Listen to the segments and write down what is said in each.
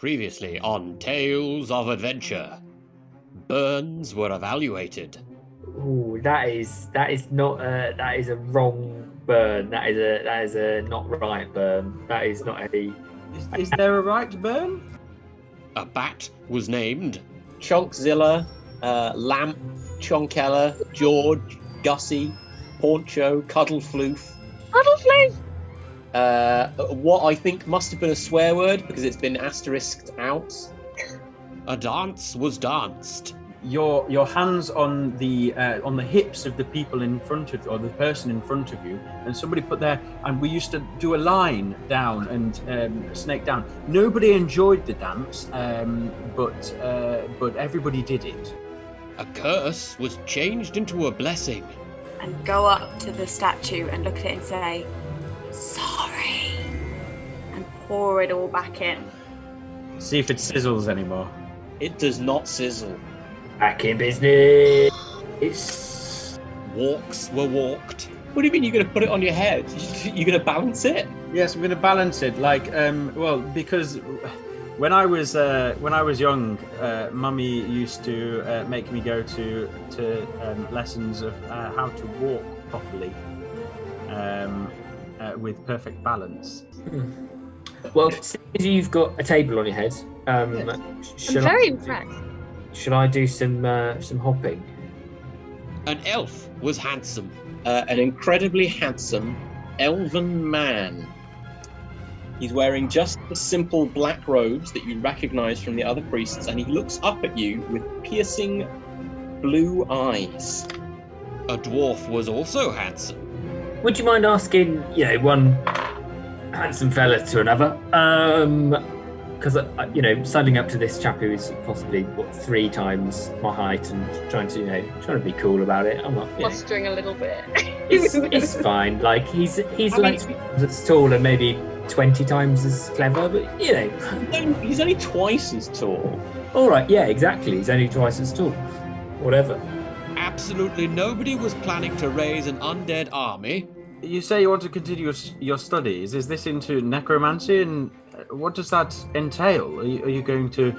Previously on Tales of Adventure, burns were evaluated. Ooh, that is a wrong burn. That is a not right burn. That is not a. Is there a right burn? A bat was named. Chonkzilla, Lamp, Chonkella, George, Gussie, Poncho, Cuddlefloof. Cuddlefloof! What I think must have been a swear word because it's been asterisked out. A dance was danced. Your hands on the hips of the people in front of you, or the person in front of you, and somebody put there. And we used to do a line down and snake down. Nobody enjoyed the dance, but everybody did it. A curse was changed into a blessing. And go up to the statue and look at it and say, sorry. And pour it all back in. See if it sizzles anymore. It does not sizzle. Back in business. It's Walks were walked. What do you mean you're going to put it on your head? You're going to balance it? Yes, I'm going to balance it. Because when I was young, Mummy used to make me go to lessons of how to walk properly with perfect balance. well, since you've got a table on your head, I'm very impressed. Should I do some hopping? An elf was handsome. An incredibly handsome elven man. He's wearing just the simple black robes that you recognise from the other priests, and he looks up at you with piercing blue eyes. A dwarf was also handsome. Would you mind asking, one handsome fella to another? Because standing up to this chap who is possibly 3 times my height and trying to be cool about it. I'm not Mustering a little bit. It's fine. Like he's like as tall and maybe 20 times as clever, but He's only twice as tall. All right, yeah, exactly. He's only twice as tall. Whatever. Absolutely nobody was planning to raise an undead army. You say you want to continue your studies. Is this into necromancy, and what does that entail? Are you going to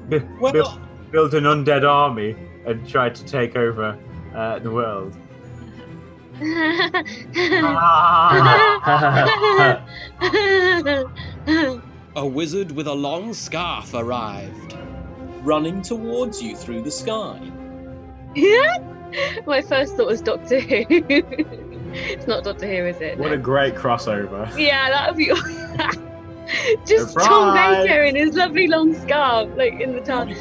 build an undead army and try to take over the world? A wizard with a long scarf arrived. Running towards you through the sky. My first thought was Doctor Who. It's not Doctor Who, is it? What a great crossover. Yeah, that would be just Surprise! Tom Baker in his lovely long scarf, in the tunnel.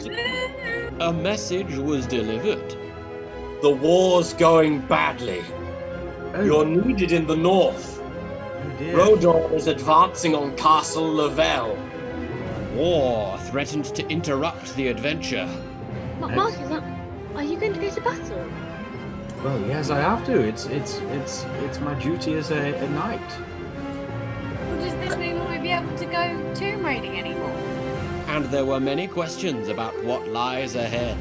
A message was delivered. The war's going badly. Oh. You're needed in the north. Oh dear. Rodor is advancing on Castle LaVell. War threatened to interrupt the adventure. Mark, are you going to go to battle? Well, yes, I have to. It's my duty as a knight. Well, does this mean we'll be able to go tomb raiding anymore? And there were many questions about what lies ahead.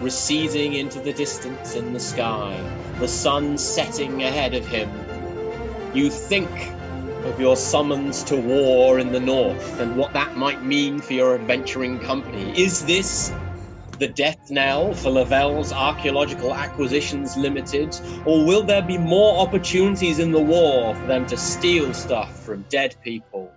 Receding into the distance in the sky, the sun setting ahead of him. You think of your summons to war in the north and what that might mean for your adventuring company. Is this the death knell for LaVell's Archaeological Acquisitions Limited, or will there be more opportunities in the war for them to steal stuff from dead people?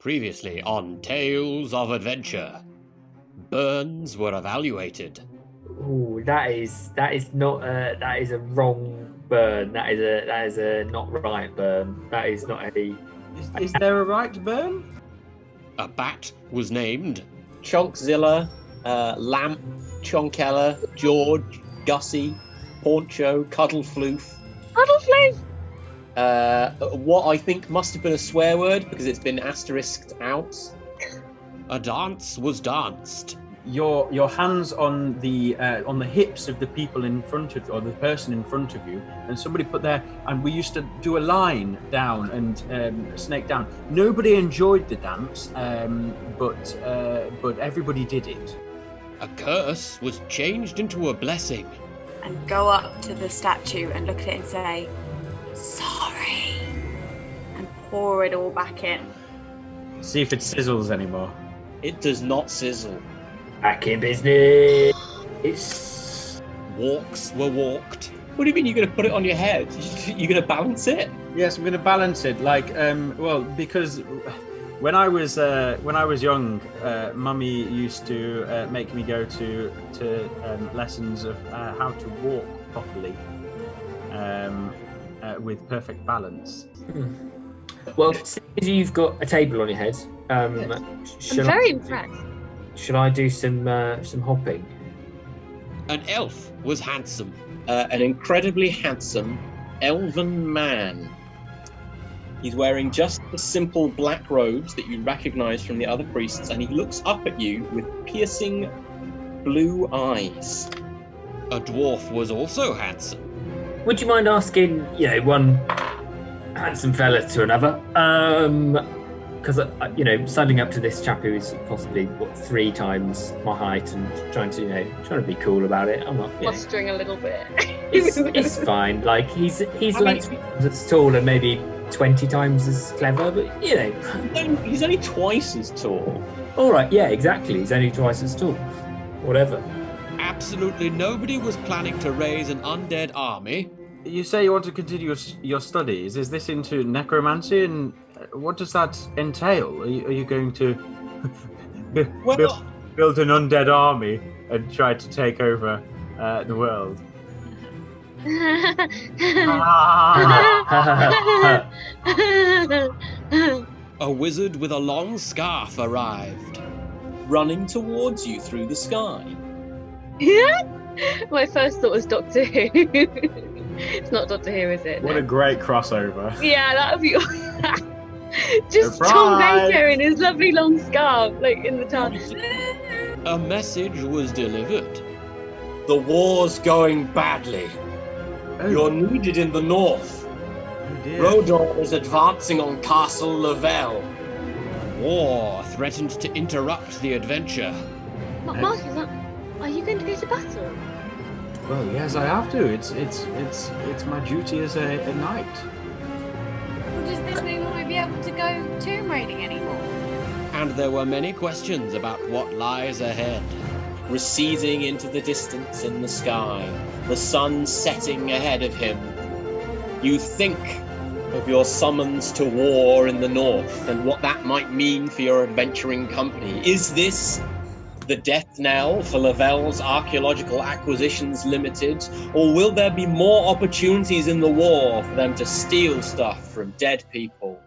Previously on Tales of Adventure. Burns were evaluated. Ooh, that is not that is a wrong burn. That is a not right burn. That is not a. Is there a right burn? A bat was named. Chonkzilla, Lamp, Chonkella, George, Gussie, Pauncho, Cuddlefloof. Cuddlefloof! What I think must have been a swear word because it's been asterisked out. A dance was danced. Your hands on the hips of the people in front of you, or the person in front of you, and somebody put their, and we used to do a line down and snake down. Nobody enjoyed the dance, but everybody did it. A curse was changed into a blessing. And go up to the statue and look at it and say, sorry. And pour it all back in. See if it sizzles anymore. It does not sizzle. Back in business. It's Walks were walked. What do you mean you're going to put it on your head? You're going to balance it? Yes, I'm going to balance it. Because when I was young, Mummy used to make me go to lessons of how to walk properly with perfect balance. well. Since you've got a table on your head, I'm very impressed. Shall I do some hopping? An elf was handsome. An incredibly handsome elven man. He's wearing just the simple black robes that you recognize from the other priests, and he looks up at you with piercing blue eyes. A dwarf was also handsome. Would you mind asking, one handsome fella to another? Because standing up to this chap who is possibly 3 times my height and trying to be cool about it. I'm not. Blustering a little bit. It's fine. Like he's like 3 times as tall and maybe 20 times as clever, but He's only twice as tall. All right, yeah, exactly. He's only twice as tall. Whatever. Absolutely nobody was planning to raise an undead army. You say you want to continue your studies. Is this into necromancy, and what does that entail? Are you going to build an undead army and try to take over the world? A wizard with a long scarf arrived. Running towards you through the sky. Yeah? My first thought was Doctor Who. It's not Doctor Who, is it? What a great crossover. Yeah, that would be just Surprise! Tom Baker in his lovely long scarf, in the town. A message was delivered. The war's going badly. Oh. You're needed in the north. Oh dear. Rodor is advancing on Castle LaVell. War threatened to interrupt the adventure. Mark, are you going to go to battle? Well, yes, I have to. It's my duty as a knight. Well, does this mean we won't be able to go tomb raiding anymore? And there were many questions about what lies ahead. Receding into the distance in the sky, the sun setting ahead of him. You think of your summons to war in the north and what that might mean for your adventuring company. Is this the death knell for LaVell's Archaeological Acquisitions Limited, or will there be more opportunities in the war for them to steal stuff from dead people?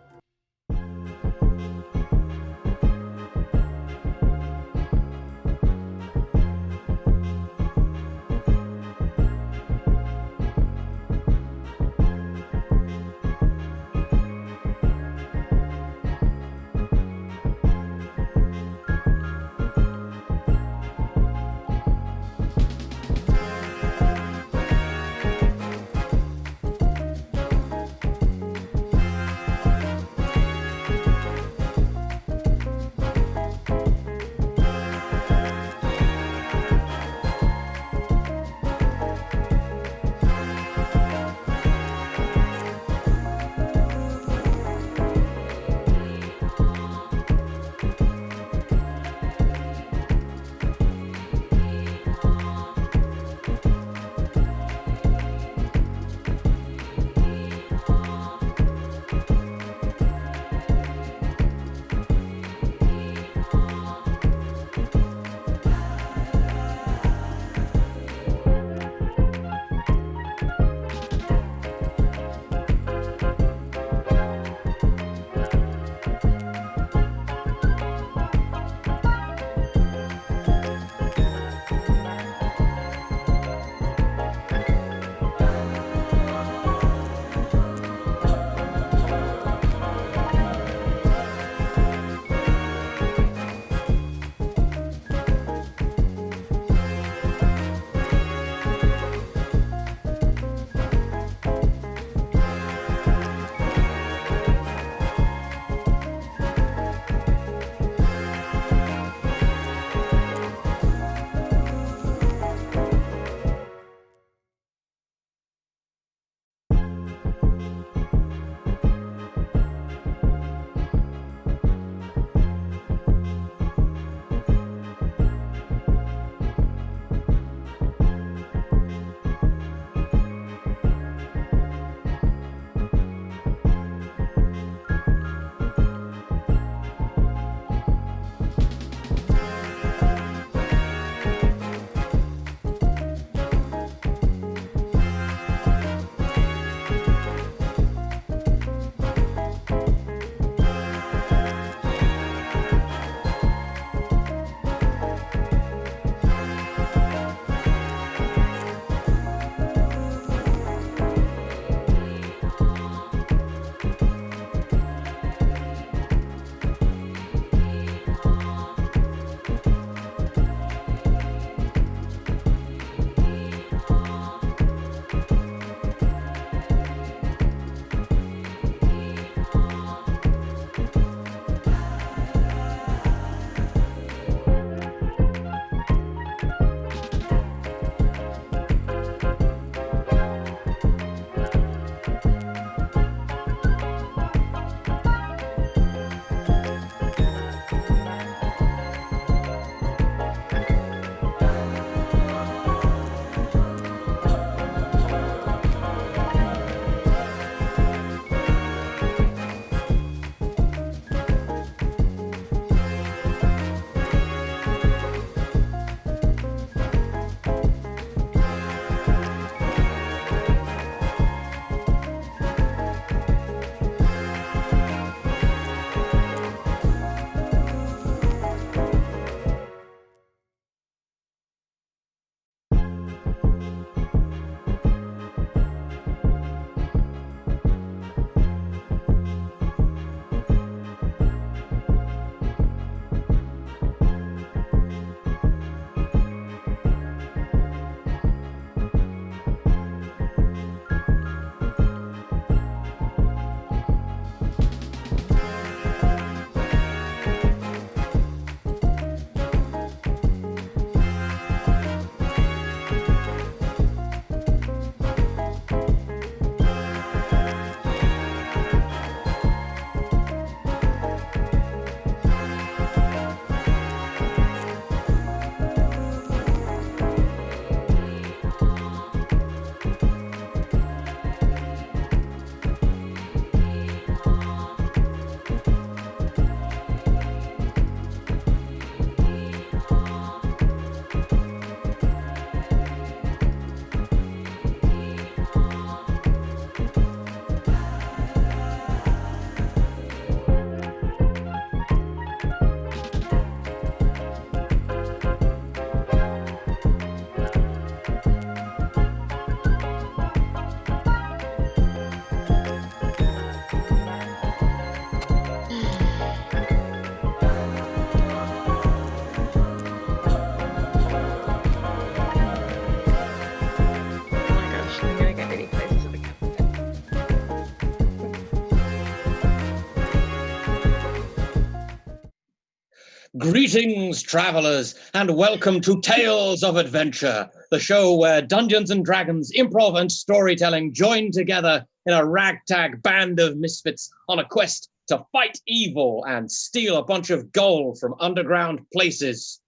Greetings, travelers, and welcome to Tales of Adventure, the show where Dungeons and Dragons, improv, and storytelling join together in a ragtag band of misfits on a quest to fight evil and steal a bunch of gold from underground places.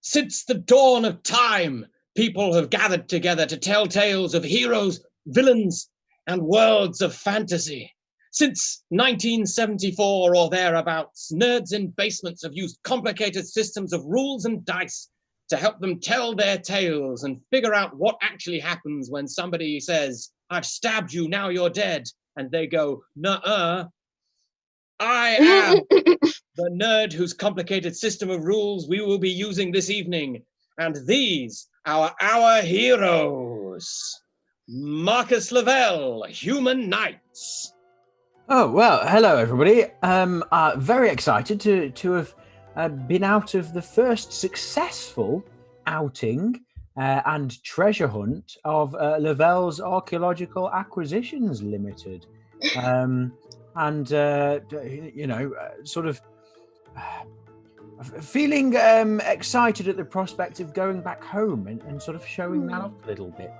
Since the dawn of time, people have gathered together to tell tales of heroes, villains, and worlds of fantasy. Since 1974 or thereabouts, nerds in basements have used complicated systems of rules and dice to help them tell their tales and figure out what actually happens when somebody says, "I've stabbed you, now you're dead," and they go, "Nuh-uh." I am the nerd whose complicated system of rules we will be using this evening, and these are our heroes. Marcus LaVell, Human Knights. Oh, well, hello, everybody. Very excited to have been out of the first successful outing and treasure hunt of LaVell's Archaeological Acquisitions Limited. Sort of feeling excited at the prospect of going back home and sort of showing that off a little bit.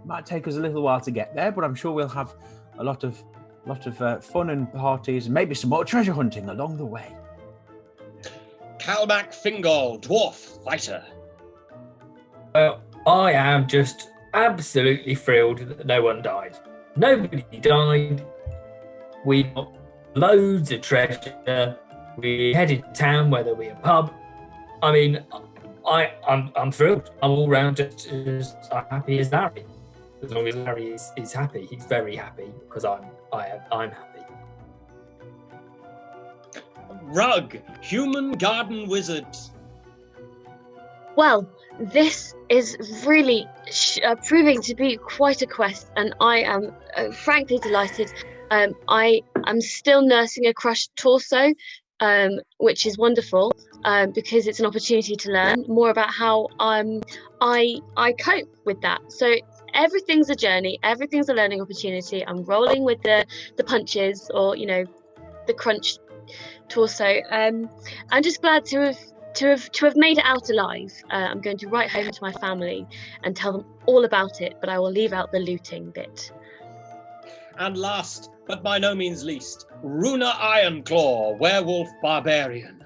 Might take us a little while to get there, but I'm sure we'll have a lot of fun and parties and maybe some more treasure hunting along the way. Calmac Fingal, Dwarf Fighter. Well, I am just absolutely thrilled that no one died. Nobody died. We got loads of treasure. We headed to town where there'll be a pub. I mean, I'm thrilled. I'm all round just as happy as Larry. As long as Larry is happy, he's very happy because I'm happy. Rug, Human Garden Wizard. Well, this is really proving to be quite a quest, and I am frankly delighted. I am still nursing a crushed torso, which is wonderful because it's an opportunity to learn more about how I cope with that. So everything's a journey, everything's a learning opportunity. I'm rolling with the punches, or the crunch torso. I'm just glad to have made it out alive. I'm going to write home to my family and tell them all about it, but I will leave out the looting bit. And last, but by no means least, Runa Ironclaw, Werewolf Barbarian.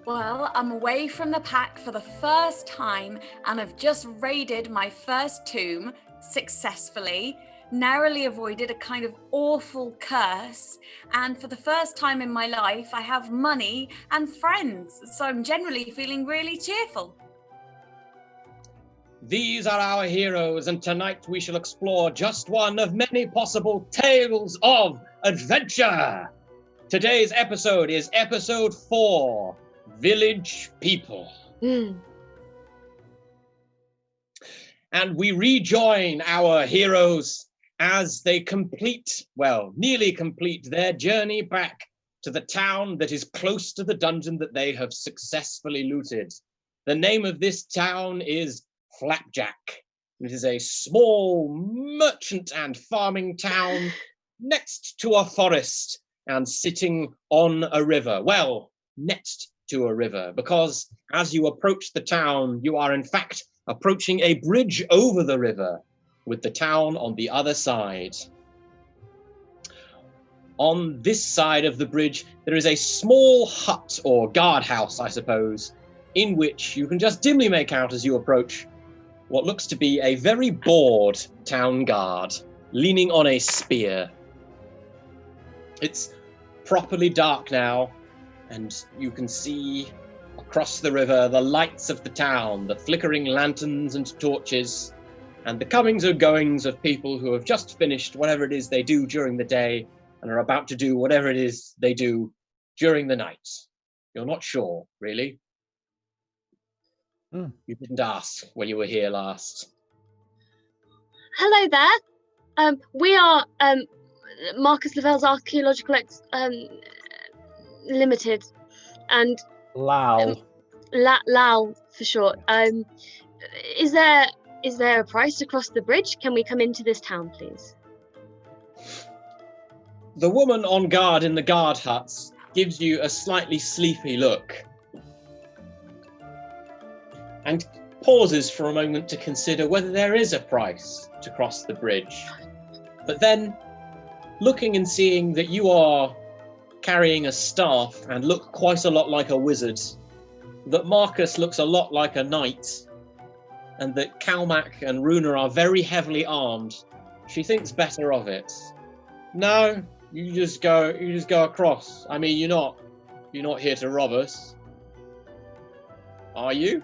Well, I'm away from the pack for the first time and have just raided my first tomb successfully, narrowly avoided a kind of awful curse, and for the first time in my life I have money and friends, so I'm generally feeling really cheerful. These are our heroes, and tonight we shall explore just one of many possible tales of adventure. Today's episode is episode 4, Village People. And we rejoin our heroes as they nearly complete their journey back to the town that is close to the dungeon that they have successfully looted. The name of this town is Flapjack. It is a small merchant and farming town next to a forest and sitting on a river. Well, next to a river, because as you approach the town, you are in fact approaching a bridge over the river with the town on the other side. On this side of the bridge, there is a small hut, or guardhouse, I suppose, in which you can just dimly make out as you approach what looks to be a very bored town guard leaning on a spear. It's properly dark now, and you can see across the river the lights of the town, the flickering lanterns and torches, and the comings and goings of people who have just finished whatever it is they do during the day and are about to do whatever it is they do during the night. You're not sure, really. You didn't ask when you were here last. Hello there. We are Marcus LaVell's Archaeological Limited, and Lao. Lao for short. Is there a price to cross the bridge? Can we come into this town, please? The woman on guard in the guard huts gives you a slightly sleepy look and pauses for a moment to consider whether there is a price to cross the bridge. But then, looking and seeing that you are carrying a staff and look quite a lot like a wizard, that Marcus looks a lot like a knight, and that Kalmak and Runa are very heavily armed, she thinks better of it. No, you just go across. I mean, you're not here to rob us, are you?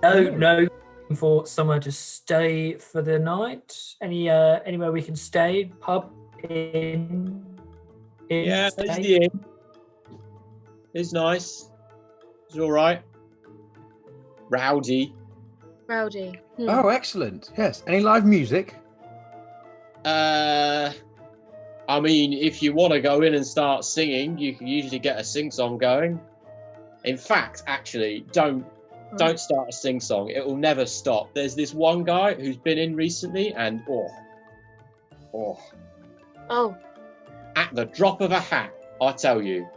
No. For somewhere to stay for the night. Anywhere we can stay? Pub, inn. Yeah, stay? there's the inn. It's nice. It's all right. Rowdy. Oh, excellent. Yes. Any live music? I mean, if you want to go in and start singing, you can usually get a sing-song going. In fact, actually, don't start a sing-song. It will never stop. There's this one guy who's been in recently, and Oh. at the drop of a hat, I tell you,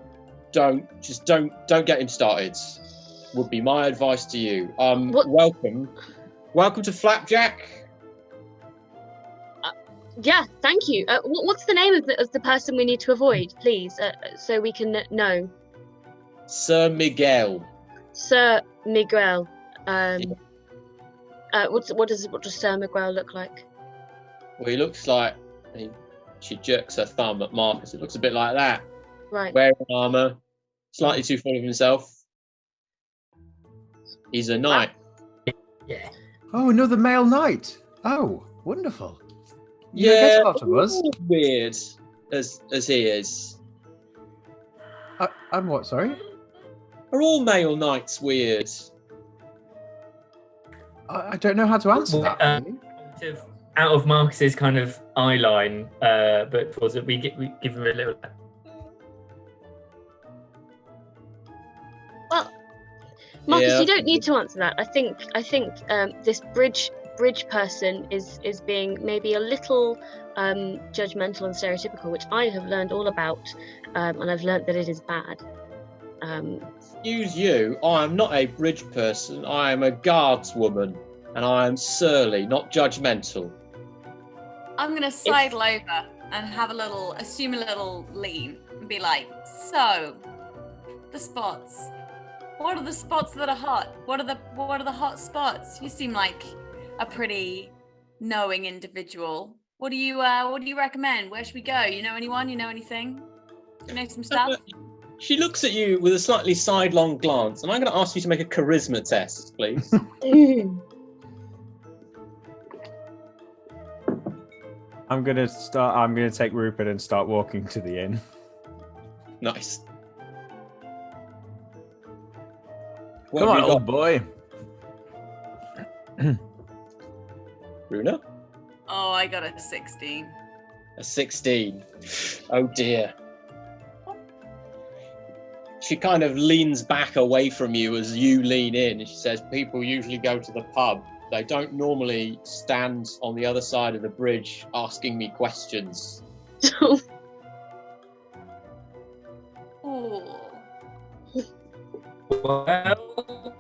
don't get him started. Would be my advice to you. Welcome to Flapjack. Yeah, thank you. What's the name of the person we need to avoid, please, so we can know? Sir Miguel. Sir Miguel. What does Sir Miguel look like? Well, he looks like she jerks her thumb at Marcus. It looks a bit like that. Right. Wearing armor, slightly too full of himself. He's a knight. Yeah. Oh, another male knight. Oh, wonderful. You Yeah, get a lot of us. weird as he is. I'm what? Sorry. Are all male knights weird? I don't know how to answer that. Out of Marcus's kind of eye line, but towards it, we give him a little. Well, Marcus, Yeah. you don't need to answer that. I think this bridge person is being maybe a little judgmental and stereotypical, which I have learned all about, and I've learned that it is bad. Excuse you, I am not a bridge person. I am a guardswoman, and I am surly, not judgmental. I'm gonna sidle over and assume a little lean, and be like, so, the spots. What are the spots that are hot? What are the hot spots? You seem like a pretty knowing individual. What do you recommend? Where should we go? You know anyone? You know anything? You know some stuff? She looks at you with a slightly sidelong glance, and I'm going to ask you to make a charisma test, please. I'm gonna take Rupert and start walking to the inn. Nice. Come on, old boy. Runa? Oh, I got a 16. A 16. Oh dear. She kind of leans back away from you as you lean in. She says, people usually go to the pub. They don't normally stand on the other side of the bridge asking me questions. Oh. Well,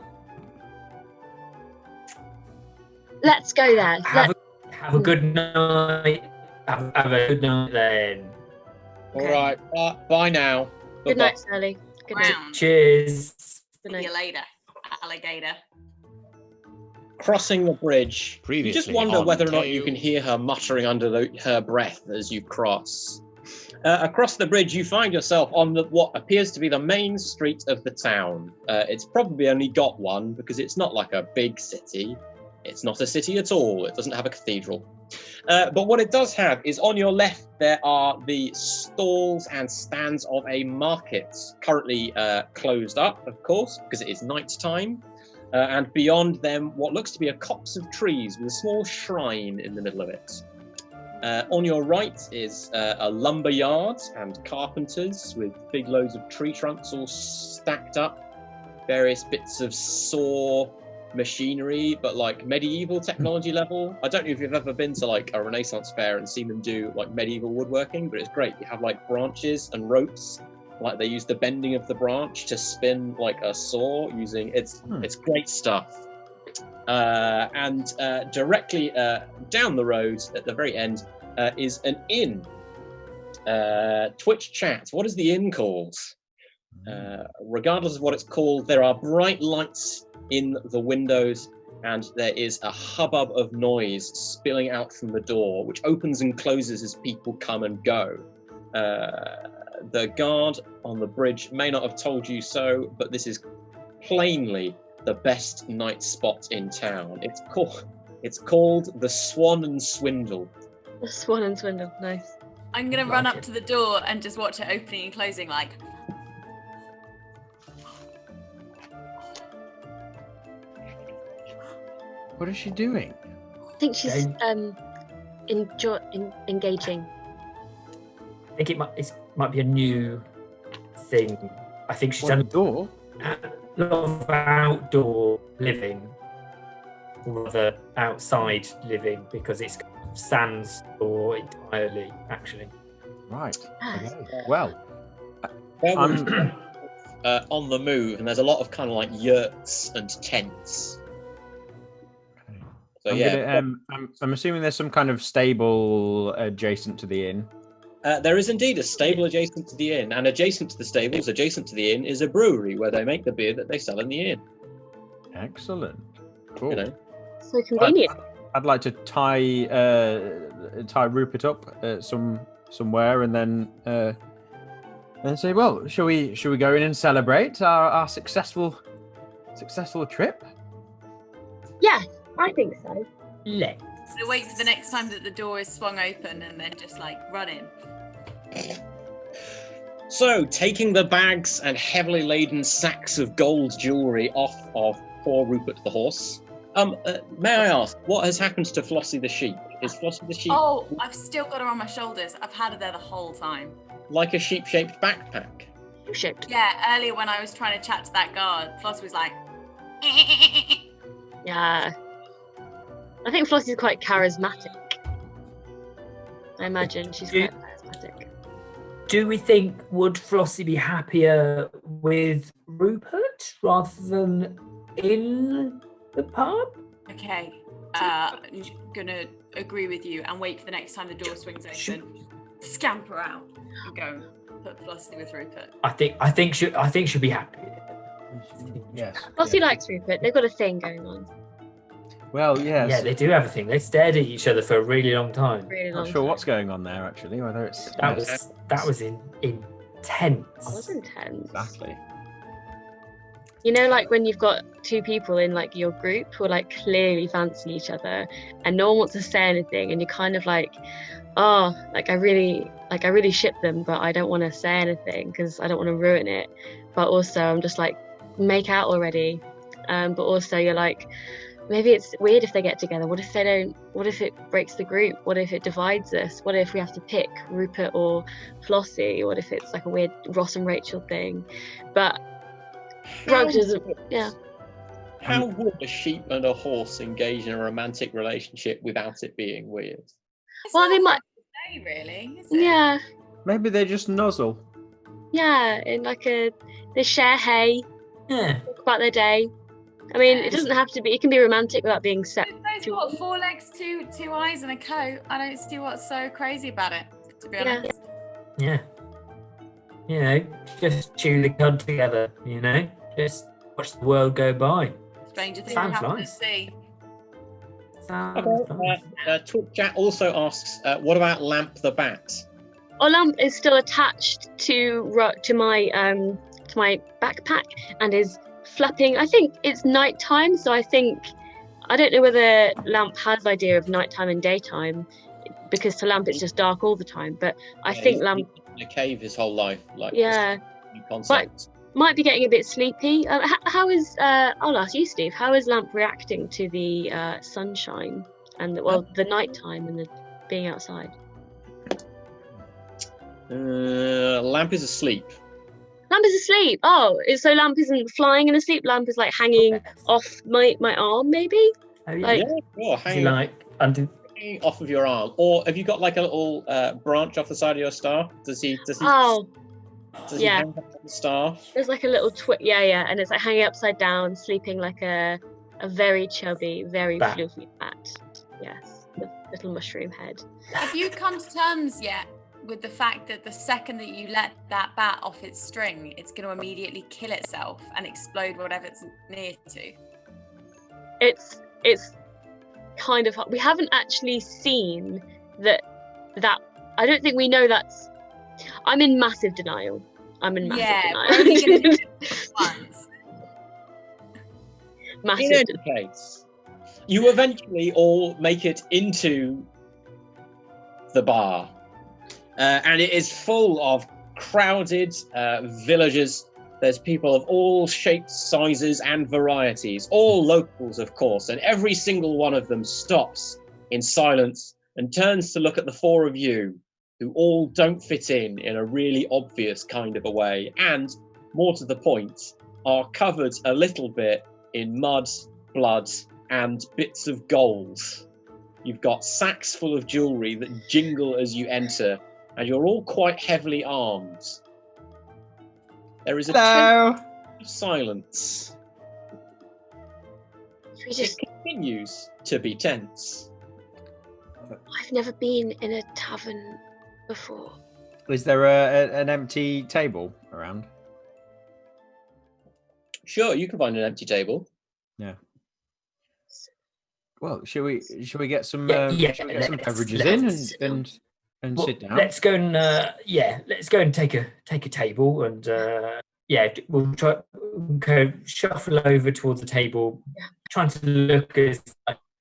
Let's go there. have a good night. Have a good night then. All right. Bye now. Good night, Sally. Good night. Round. Cheers. Good See you night. later, alligator. Crossing the bridge. You just Previously wonder on whether or not you Tales. can hear her muttering under her breath as you cross. Across the bridge, you find yourself on what appears to be the main street of the town. It's probably only got one because it's not like a big city. It's not a city at all. It doesn't have a cathedral. But what it does have is on your left, there are the stalls and stands of a market, currently closed up, of course, because it is night time. And beyond them, what looks to be a copse of trees with a small shrine in the middle of it. On your right is a lumber yard and carpenters with big loads of tree trunks all stacked up. Various bits of saw machinery, but like medieval technology level. I don't know if you've ever been to like a Renaissance fair and seen them do like medieval woodworking, but it's great. You have like branches and ropes like they use the bending of the branch to spin like a saw using it's great stuff. And directly down the road at the very end is an inn. Twitch chat, what is the inn called? Regardless of what it's called, there are bright lights in the windows, and there is a hubbub of noise spilling out from the door, which opens and closes as people come and go. The guard on the bridge may not have told you so, but this is plainly the best night spot in town. It's called the Swan and Swindle. The Swan and Swindle, nice. I'm gonna run up to the door and just watch it opening and closing, like. What is she doing? I think she's engaging. I think it might be a new thing. I think she's done the door. A lot of outdoor living, or rather outside living, because it's sans or entirely, actually. Right. Okay. Well, on the move, and there's a lot of kind of like yurts and tents. So I'm assuming there's some kind of stable adjacent to the inn. There is indeed a stable adjacent to the inn, and adjacent to the stables, adjacent to the inn, is a brewery where they make the beer that they sell in the inn. Excellent. Cool. You know. So convenient. I'd like to tie Rupert up somewhere, and then say, well, shall we go in and celebrate our successful trip? Yeah, I think so. Let's. So wait for the next time that the door is swung open and then just like run in. So, taking the bags and heavily laden sacks of gold jewellery off of poor Rupert the horse, may I ask, what has happened to Flossie the sheep? Is Flossie the sheep... Oh, I've still got her on my shoulders. I've had her there the whole time. Like a sheep-shaped backpack? Shaped. Yeah, earlier when I was trying to chat to that guard, Flossie was like... Yeah. I think Flossie's quite charismatic. I imagine she's quite charismatic. Do we think, would Flossie be happier with Rupert rather than in the pub? Okay, I'm gonna agree with you and wait for the next time the door swings open. Scamper out and go put Flossie with Rupert. I think she'll be happy. Yes. Flossie likes Rupert. They've got a thing going on. Well, yes. Yeah, they do have a thing. They stared at each other for a really long time. Really I'm long not sure time. what's going on there, actually. Whether it's That was intense. That was intense. Exactly. You know, like when you've got two people in like your group who are like clearly fancy each other, and no one wants to say anything, and you're kind of like, oh, like I really ship them, but I don't want to say anything because I don't want to ruin it. But also, I'm just like, make out already. But also, you're like, maybe it's weird if they get together. What if they don't? What if it breaks the group? What if it divides us? What if we have to pick Rupert or Flossie? What if it's like a weird Ross and Rachel thing? But Rug doesn't. Yeah. How would a sheep and a horse engage in a romantic relationship without it being weird? Well, they might. Say, really? Is it? Yeah. Maybe they just nuzzle. Yeah. In like they share hay. Yeah. Talk about their day. I mean, it doesn't have to be. It can be romantic without being set. Those got 4 legs, two eyes, and a coat. I don't see what's so crazy about it, to be honest. Yeah. You know, just chew the cud together, you know? Just watch the world go by. Stranger things Sounds happen nice. to see. Twitch chat also asks, what about Lamp the Bat? Lamp is still attached to my backpack and is flapping. I think it's nighttime, so I don't know whether Lamp has idea of nighttime and daytime, because to Lamp it's just dark all the time. But I think Lamp in a cave his whole life, like concept. Might be getting a bit sleepy. How is I'll ask you, Steve. How is Lamp reacting to the sunshine and the nighttime and the being outside? Lamp is asleep. Lamp is asleep. Oh, so Lamp isn't flying in asleep. Lamp is like hanging off my arm, maybe. Oh, yeah. Like, Sure, hanging off of your arm, or have you got like a little branch off the side of your staff? Does he? Oh, Does he hang up on the staff? There's like a little yeah, and it's like hanging upside down, sleeping like a very chubby, very Bat. fluffy bat. Yes, the little mushroom head. Have you come to terms yet with the fact that the second that you let that bat off its string, it's going to immediately kill itself and explode whatever it's near to? It's kind of, we haven't actually seen that I don't think we know that's. I'm in massive denial. We're only going to do it once. Massive. In any case, you eventually all make it into the bar, and it is full of crowded villagers. There's people of all shapes, sizes, and varieties, all locals, of course, and every single one of them stops in silence and turns to look at the four of you, who all don't fit in a really obvious kind of a way, and, more to the point, are covered a little bit in mud, blood, and bits of gold. You've got sacks full of jewellery that jingle as you enter, and you're all quite heavily armed. There is a tense of silence. It continues to be tense. I've never been in a tavern before. Is there an empty table around? Sure, you can find an empty table. Yeah. Well, shall we get some beverages in and sit down? Let's go and let's go and take a table and we'll try go shuffle over towards the table, trying to look as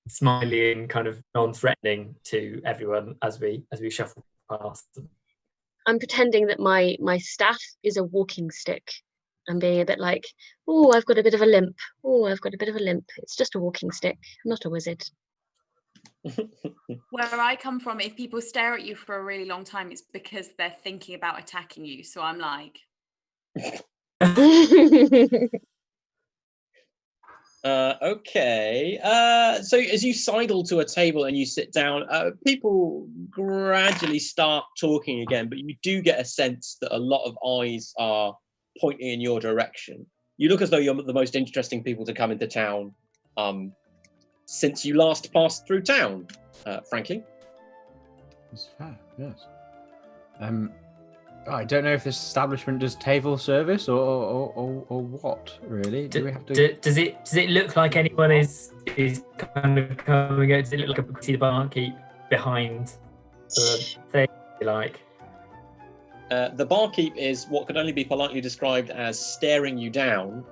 smiley and kind of non-threatening to everyone as we shuffle past them. I'm pretending that my staff is a walking stick. I'm being a bit like, oh, I've got a bit of a limp. Oh, I've got a bit of a limp. It's just a walking stick. I'm not a wizard. Where I come from, if people stare at you for a really long time, it's because they're thinking about attacking you. So I'm like... Okay. So as you sidle to a table and you sit down, people gradually start talking again, but you do get a sense that a lot of eyes are pointing in your direction. You look as though you're the most interesting people to come into town since you last passed through town, frankly. That's fair, yes. I don't know if this establishment does table service or what, really. Do we have to... Does it look like anyone is kind of coming out? Does it look like I see the barkeep behind the thing, like? The barkeep is what could only be politely described as staring you down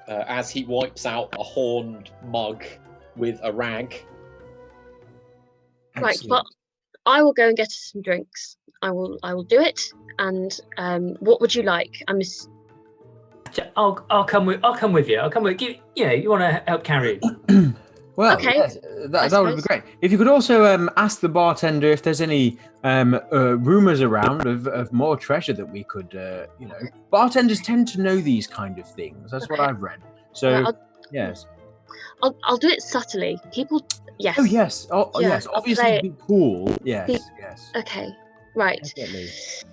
as he wipes out a horned mug with a rag. Right, well, I will go and get us some drinks. I will do it. And what would you like? I'll come with you. You want to help carry? Well, okay. Yes, that would be great. If you could also ask the bartender if there's any rumours around of more treasure that we could, Bartenders tend to know these kind of things. That's what I've read. So, yes. I'll do it subtly. People, yes. Oh, yes. Yes. Obviously, be cool. Yes, yes. Okay, right. Definitely.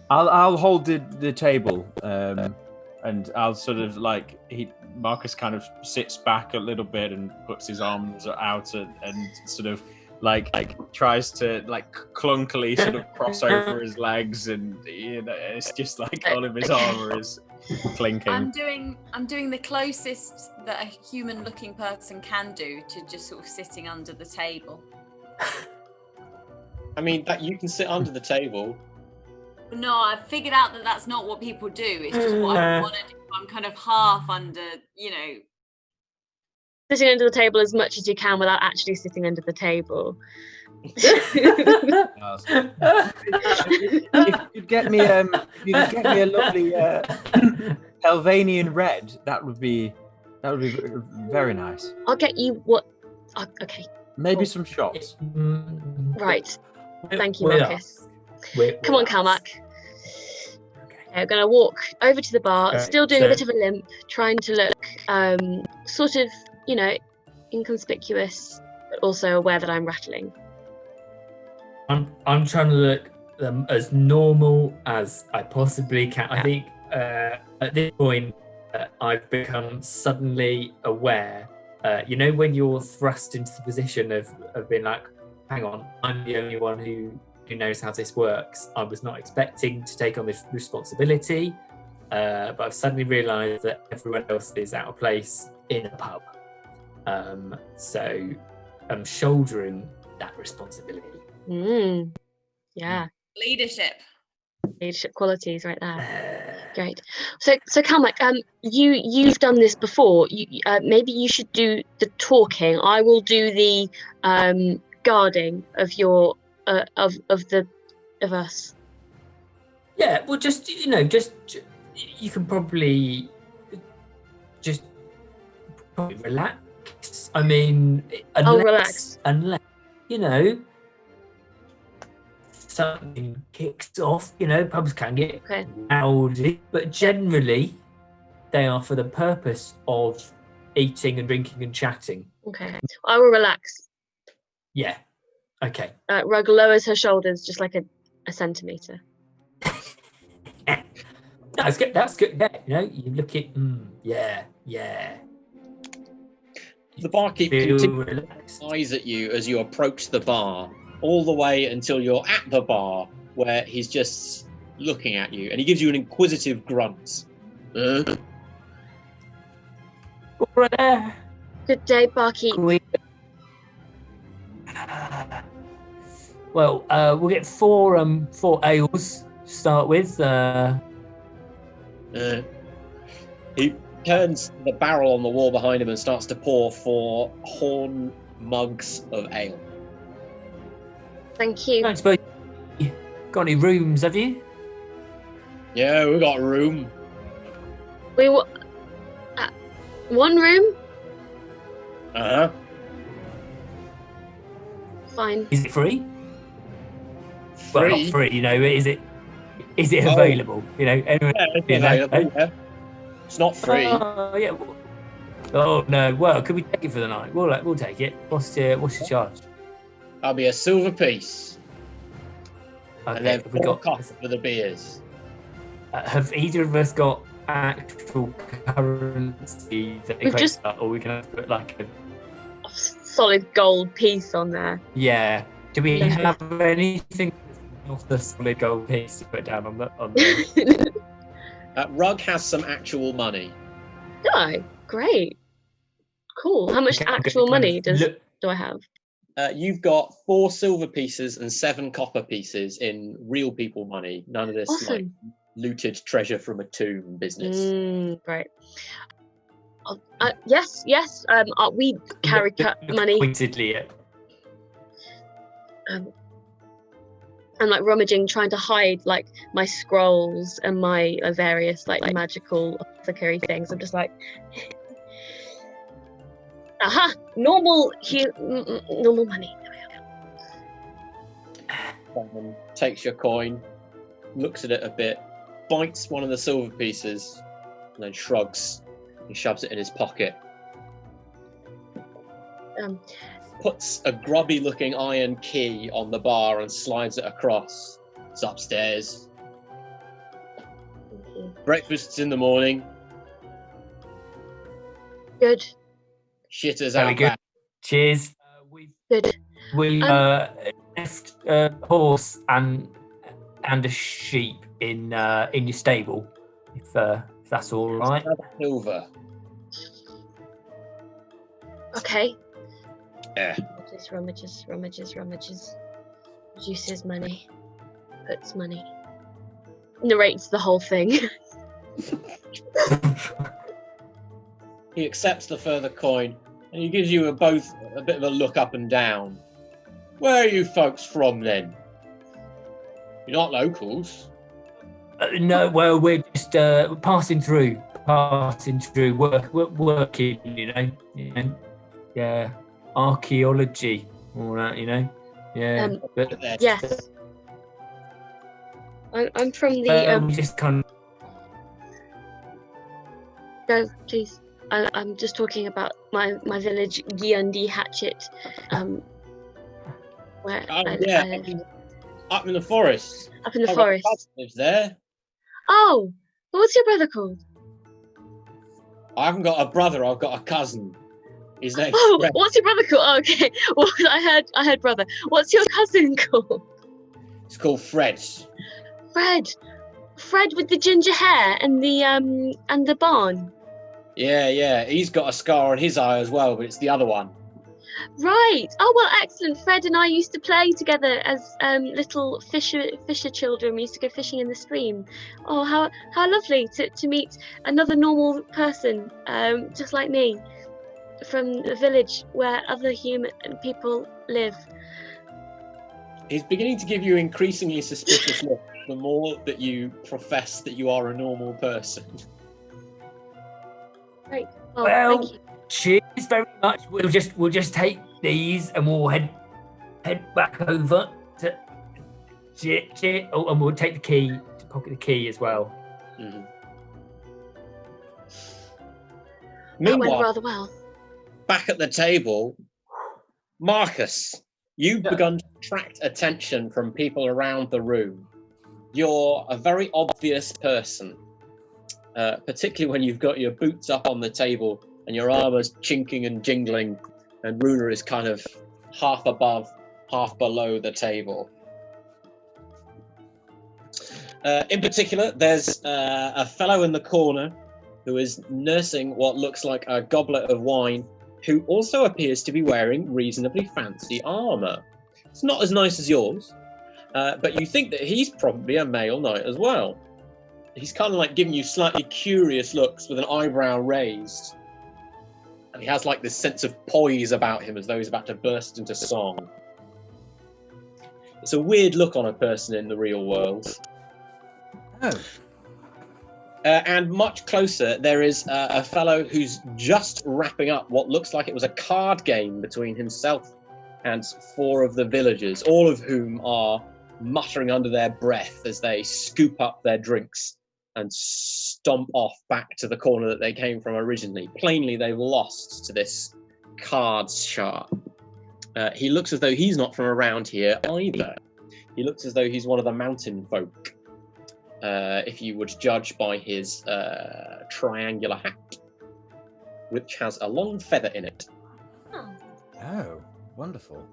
I'll hold the table, and I'll sort of Marcus kind of sits back a little bit and puts his arms out and sort of like tries to clunkily sort of cross over his legs, and it's just like all of his armor is clinking. I'm doing the closest that a human looking person can do to just sort of sitting under the table. I mean, that you can sit under the table. No, I've figured out that that's not what people do. It's just what I want to do. I'm kind of half under, Sitting under the table as much as you can without actually sitting under the table. If you could get me a lovely Helvanian red, that would be very nice. I'll get you what. Okay. Maybe cool. some shots. Right. Thank you, Marcus. Come on, Calmac. I'm going to walk over to the bar, still doing a bit of a limp, trying to look sort of, inconspicuous, but also aware that I'm rattling. I'm trying to look them as normal as I possibly can. I think at this point, I've become suddenly aware. When you're thrust into the position of being like, hang on, I'm the only one who knows how this works. I was not expecting to take on this responsibility, but I've suddenly realised that everyone else is out of place in a pub. So I'm shouldering that responsibility. Yeah. Leadership Qualities right there. Great. So Calmac, you've done this before. Maybe you should do the talking. I will do the guarding of your of us. Yeah. Well, just you can probably relax. I mean, relax. Unless something kicks off, pubs can get rowdy, but generally they are for the purpose of eating and drinking and chatting. Okay, I will relax. Yeah. Okay. Rug lowers her shoulders just like a centimetre. That's good. That's good. Yeah, you look at. Yeah. The barkeep continues eyes at you as you approach the bar, all the way until you're at the bar, where he's just looking at you, and he gives you an inquisitive grunt. Right there. Good day, barkeep. Well, we'll get four ales to start with. He turns the barrel on the wall behind him and starts to pour 4 horn mugs of ale. Thank you. I don't suppose you got any rooms, have you? Yeah, we got room. We one room? Uh-huh. Fine. Is it free? Free? Well, not free, is it available? Anyone, it's available, yeah. It's not free. Yeah. Oh no. Well, could we take it for the night? We'll take it. What's your charge? I'll be a silver piece. Okay, And then have we 4 got cups for the beers. have either of us got actual currency that We've equates just- that, or we can put like a Solid gold piece on there. yeah? Do we Yeah. have anything off the solid gold piece to put down on the Rug has some actual money. Oh, great. Cool. How much Okay, I'm gonna actual kind money of do I have? You've got 4 silver pieces and 7 copper pieces in real people money. None of this like Awesome. looted treasure from a tomb business. Great. Yes. We carry money. Pointedly, I'm like rummaging, trying to hide like my scrolls and my various like magical apothecary things. I'm just like, aha, normal money. Someone takes your coin, looks at it a bit, bites one of the silver pieces, and then shrugs and shoves it in his pocket. Puts a grubby-looking iron key on the bar and slides it across. It's upstairs. Breakfast's in the morning. Good. Shitters very out good. back. Cheers. Good. We left a horse and a sheep in your stable, if that's all right. Silver. Okay. Yeah. Rummages. Produces money. Puts money. Narrates the whole thing. He accepts the further coin, and he gives you both a bit of a look up and down. Where are you folks from, then? You're not locals. No, well, we're just passing through, working, yeah, archaeology, all that, yeah. But Yes. I'm from the. we just kind of. Go, please. I'm just talking about my village, Giundi Hatchet. Where Oh, I yeah. live. Up in the forest. Up in the I've got a forest. cousin lives there. Oh, what's your brother called? I haven't got a brother. I've got a cousin. His name's Oh, Fred. what's your brother called? Oh, okay. Well, I heard brother. What's your cousin called? It's called Fred. Fred. Fred with the ginger hair and the barn. Yeah. He's got a scar on his eye as well, but it's the other one. Right. Oh well, excellent. Fred and I used to play together as little fisher children. We used to go fishing in the stream. Oh, how lovely to meet another normal person, just like me, from a village where other human people live. He's beginning to give you increasingly suspicious looks the more that you profess that you are a normal person. Right. Oh, Well, thank you. cheers very much. We'll just take these and we'll head back over to cheer. Oh, and we'll take the key, pocket the key as well. Mhm. That went Meanwhile, rather well. back at the table, Marcus, you've begun to attract attention from people around the room. You're a very obvious person, particularly when you've got your boots up on the table and your armor's chinking and jingling, and Runa is kind of half above, half below the table. In particular, there's a fellow in the corner who is nursing what looks like a goblet of wine, who also appears to be wearing reasonably fancy armor. It's not as nice as yours, but you think that he's probably a male knight as well. He's kind of like giving you slightly curious looks with an eyebrow raised. And he has like this sense of poise about him as though he's about to burst into song. It's a weird look on a person in the real world. Oh. And much closer, there is a fellow who's just wrapping up what looks like it was a card game between himself and 4 of the villagers, all of whom are muttering under their breath as they scoop up their drinks and stomp off back to the corner that they came from originally. Plainly, they've lost to this cards sharp. He looks as though he's not from around here either. He looks as though he's one of the mountain folk. If you would judge by his triangular hat, which has a long feather in it. Oh, wonderful.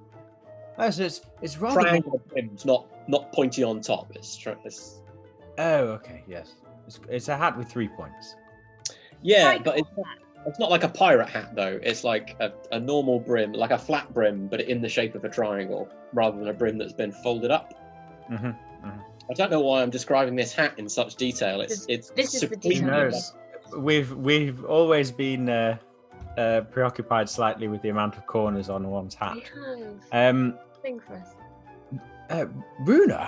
Oh, so it's rather Triangular brims, not pointy on top. Oh, okay, yes. It's a hat with 3 points. Yeah, but it's not like a pirate hat though. It's like a normal brim, like a flat brim, but in the shape of a triangle, rather than a brim that's been folded up. Mm-hmm. Mm-hmm. I don't know why I'm describing this hat in such detail. It's This is the supremely detail. We've always been preoccupied slightly with the amount of corners on one's hat. We have. Thing for us. Runa,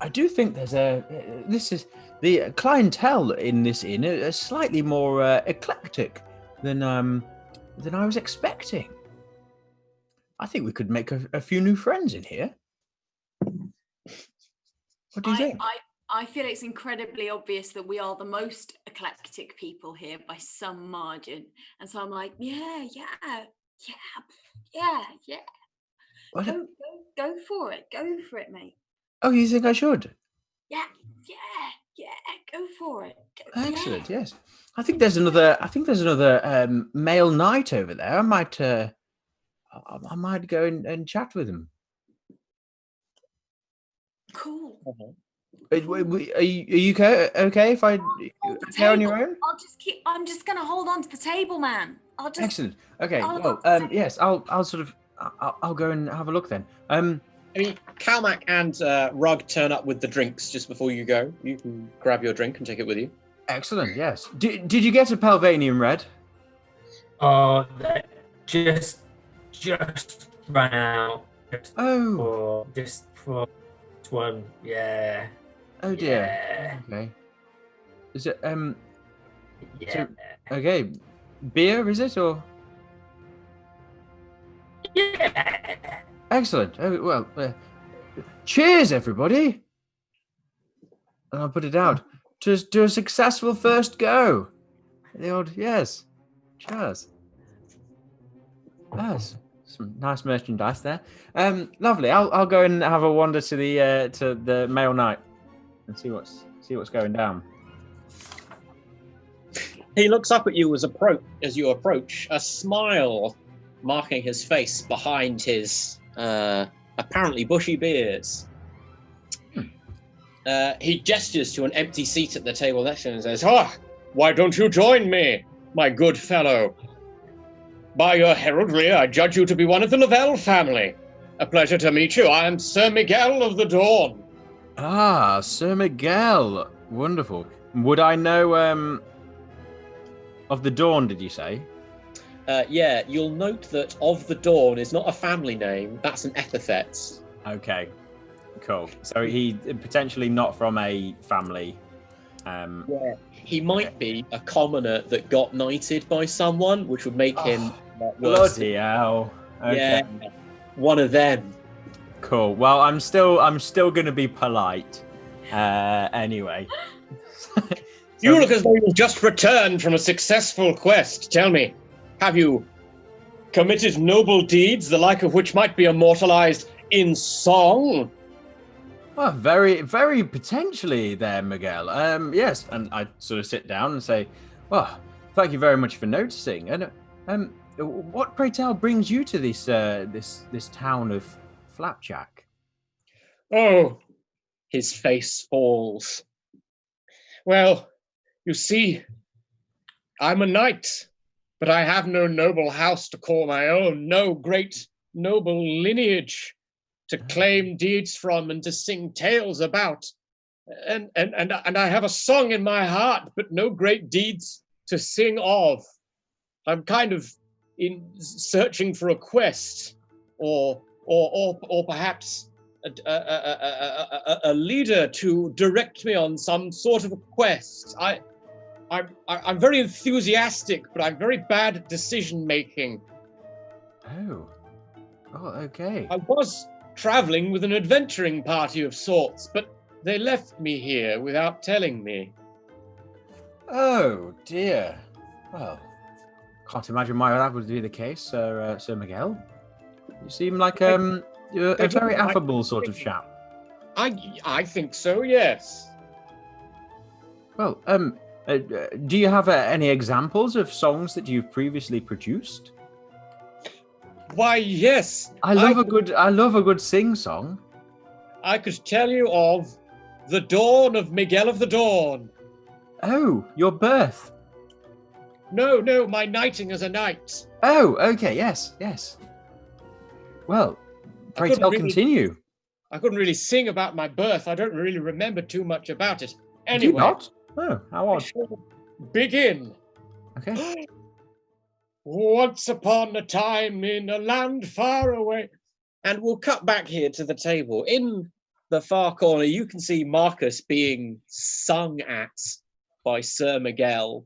I do think there's this is the clientele in this inn are slightly more eclectic than I was expecting. I think we could make a few new friends in here. What do you think? I feel it's incredibly obvious that we are the most eclectic people here by some margin. And so I'm like, yeah. What? Go for it. Go for it, mate. Oh, you think I should? Yeah. Go for it. Excellent. Yes. I think there's another male knight over there. I might go and chat with him. Cool. Are you okay if I okay on your own? I'm just gonna hold on to the table, man. Excellent. Okay. I'll Well, hold on to the yes, I'll go and have a look then. I mean, Calmac and Rug turn up with the drinks just before you go. You can grab your drink and take it with you. Excellent. Yes. Did you get a Pelvanian red? Oh, that just ran out. Just for one. Yeah. Oh dear. Yeah. Okay. Is it Yeah. So, okay. Beer is it or? Yeah. Excellent. Oh well. Cheers, everybody. And I'll put it out to a successful first go. The old yes. Cheers. Yes. Some nice merchandise there. Lovely. I'll go and have a wander to the male knight and see what's going down. He looks up at you as you approach, a smile marking his face behind his apparently bushy beards. He gestures to an empty seat at the table next to him and says, why don't you join me, my good fellow? By your heraldry, I judge you to be one of the LaVell family. A pleasure to meet you. I am Sir Miguel of the Dawn. Ah, Sir Miguel. Wonderful. Would I know of the Dawn, did you say? Yeah, you'll note that of the Dawn is not a family name, that's an epithet. Okay, cool. So he potentially not from a family. Yeah, he might be a commoner that got knighted by someone, which would make him worse. Bloody hell. Okay. Yeah, one of them. Cool. Well, I'm still going to be polite. Anyway. You look as though you've just returned from a successful quest. Tell me, have you committed noble deeds, the like of which might be immortalized in song? Well, very, very potentially there, Miguel. Yes, and I sort of sit down and say, well, thank you very much for noticing. And what, pray tell, brings you to this this town of Flapjack? Oh, his face falls. Well, you see, I'm a knight, but I have no noble house to call my own, no great noble lineage to claim deeds from and to sing tales about. And I have a song in my heart, but no great deeds to sing of. I'm kind of searching for a quest, or perhaps a leader to direct me on some sort of a quest. I'm very enthusiastic, but I'm very bad at decision making. Oh, okay. I was traveling with an adventuring party of sorts, but they left me here without telling me. Oh dear. Well, can't imagine why that would be the case, Sir Miguel. You seem like you're a very affable sort of chap. I think so, yes. Well, do you have any examples of songs that you've previously produced? Why, yes. I love a good sing song. I could tell you of The Dawn of Miguel of the Dawn. Oh, your birth. No, my knighting as a knight. Oh, okay, yes. Well, pray tell, continue. I couldn't really sing about my birth. I don't really remember too much about it. Anyway. Do you not? Oh, how odd. I shall begin. Okay. Once upon a time in a land far away. And we'll cut back here to the table. In the far corner, you can see Marcus being sung at by Sir Miguel.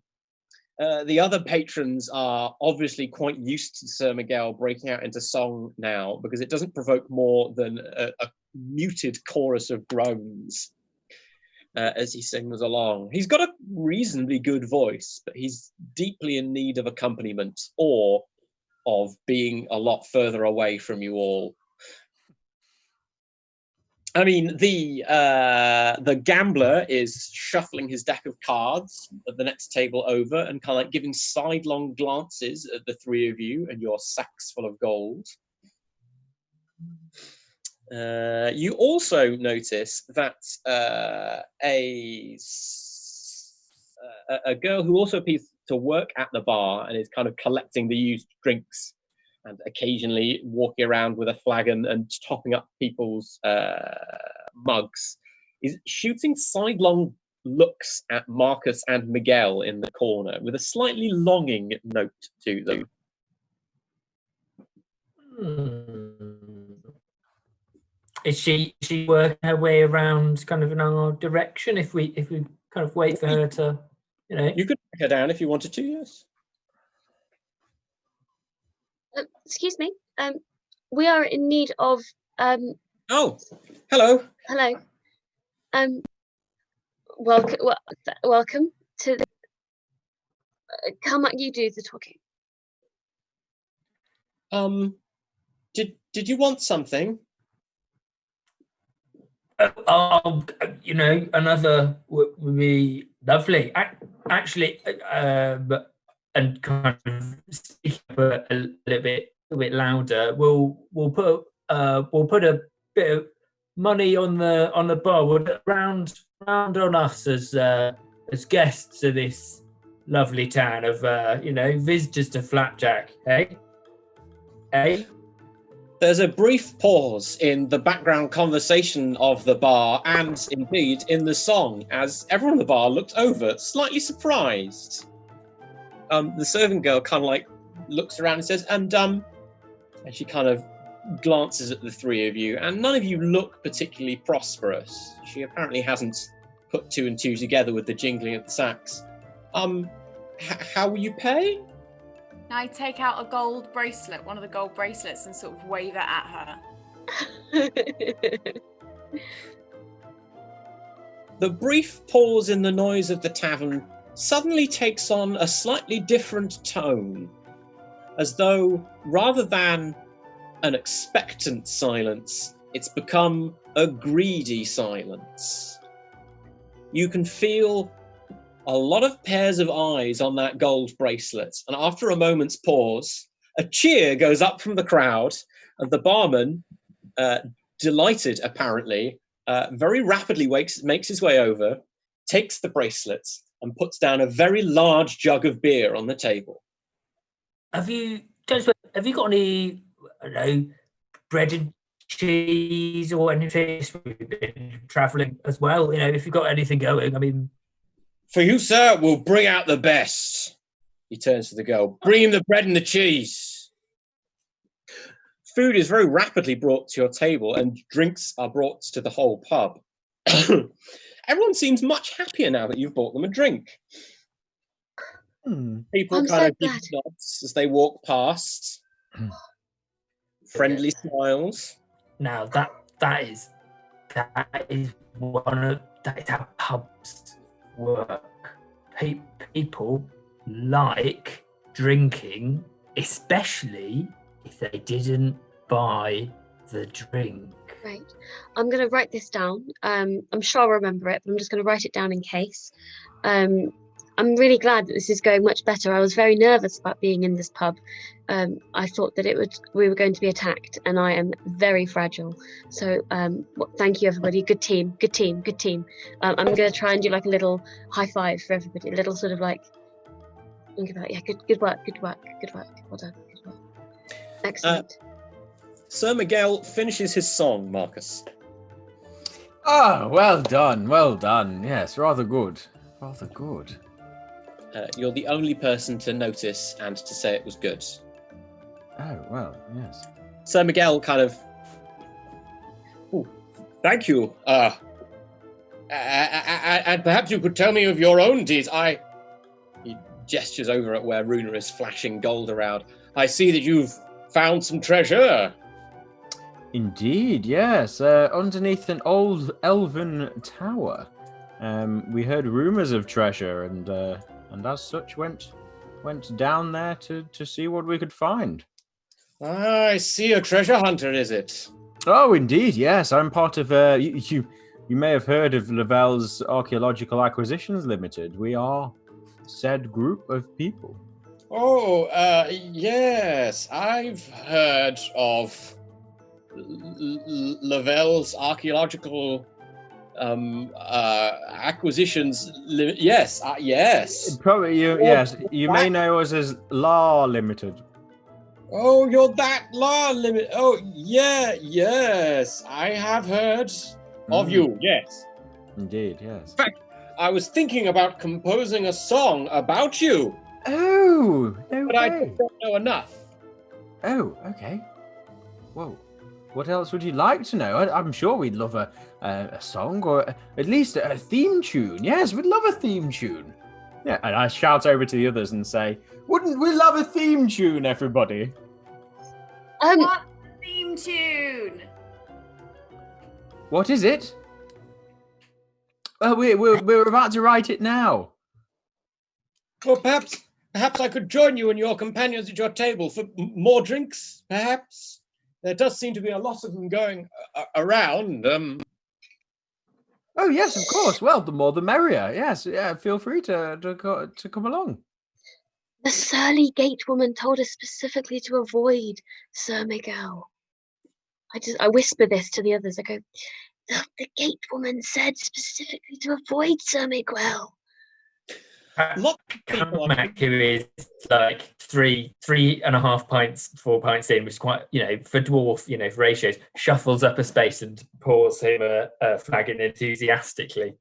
The other patrons are obviously quite used to Sir Miguel breaking out into song now, because it doesn't provoke more than a muted chorus of groans as he sings along. He's got a reasonably good voice, but he's deeply in need of accompaniment or of being a lot further away from you all. I mean, the gambler is shuffling his deck of cards at the next table over and kind of like giving sidelong glances at the three of you and your sacks full of gold. You also notice that a girl who also appears to work at the bar and is kind of collecting the used drinks and occasionally walking around with a flagon and topping up people's mugs, is shooting sidelong looks at Marcus and Miguel in the corner with a slightly longing note to them. Is she working her way around kind of in our direction if we kind of wait for her to, you know? You could take her down if you wanted to, yes. Excuse me. We are in need of. Oh, hello. Hello. Welcome to. Come on, you do the talking. Did you want something? Another would be lovely. Actually, and kind of speak up a little bit louder. We'll put a bit of money on the bar. We'll round on us as guests of this lovely town of visitors to Flapjack. Hey. There's a brief pause in the background conversation of the bar and indeed in the song as everyone in the bar looks over, slightly surprised. The servant girl kind of like looks around and says, and she kind of glances at the three of you, and none of you look particularly prosperous. She apparently hasn't put two and two together with the jingling of the sacks. How will you pay? I take out a gold bracelet, one of the gold bracelets, and sort of wave it at her. The brief pause in the noise of the tavern suddenly takes on a slightly different tone, as though rather than an expectant silence, it's become a greedy silence. You can feel a lot of pairs of eyes on that gold bracelet, and after a moment's pause, a cheer goes up from the crowd, and the barman, delighted apparently, very rapidly makes his way over, takes the bracelets, and puts down a very large jug of beer on the table. Have you got any, bread and cheese or anything? We've been travelling as well. If you've got anything going, I mean. For you, sir, we'll bring out the best. He turns to the girl. Bring him the bread and the cheese. Food is very rapidly brought to your table, and drinks are brought to the whole pub. Everyone seems much happier now that you've bought them a drink. People kind of give nods as they walk past. Friendly smiles. Now that is how pubs work. People like drinking, especially if they didn't buy the drink. Right. I'm going to write this down. I'm sure I'll remember it, but I'm just going to write it down in case. I'm really glad that this is going much better. I was very nervous about being in this pub. I thought that we were going to be attacked, and I am very fragile. So thank you, everybody. Good team. I'm going to try and do like a little high five for everybody. A little sort of like, think about, yeah, good work. Well done. Good work. Excellent. Sir Miguel finishes his song, Marcus. Oh, well done. Yes, rather good. You're the only person to notice and to say it was good. Oh, well, yes. Sir Miguel kind of... Ooh, thank you. And perhaps you could tell me of your own deeds. He gestures over at where Runa is flashing gold around. I see that you've found some treasure. Indeed, yes. Underneath an old elven tower. We heard rumours of treasure, and as such went down there to see what we could find. I see, a treasure hunter, is it? Oh, indeed, yes. I'm part of you may have heard of LaVell's Archaeological Acquisitions Limited. We are said group of people. Oh, yes. I've heard of LaVell's Archaeological acquisitions. Yes. Probably you. Yes, you may know us as La Limited. Oh, you're that La Limit. Oh, yeah, yes. I have heard of you. Yes. Indeed, yes. In fact, I was thinking about composing a song about you. Oh, no but way. I don't know enough. Oh, okay. Whoa. What else would you like to know? I'm sure we'd love a song, or at least a theme tune. Yes, we'd love a theme tune. Yeah, and I shout over to the others and say, wouldn't we love a theme tune, everybody? What theme tune? What is it? Well, we're about to write it now. Well, perhaps I could join you and your companions at your table for more drinks, perhaps? There does seem to be a lot of them going around. Oh yes, of course. Well, the more the merrier. Yes, yeah. Feel free to come along. The surly gate woman told us specifically to avoid Sir Miguel. I whisper this to the others. I go, the gate woman said specifically to avoid Sir Miguel. Lots of people Mac, who is like 3.5 pints, 4 pints in, which is quite, for dwarf, for ratios, shuffles up a space and pours him a flagon enthusiastically.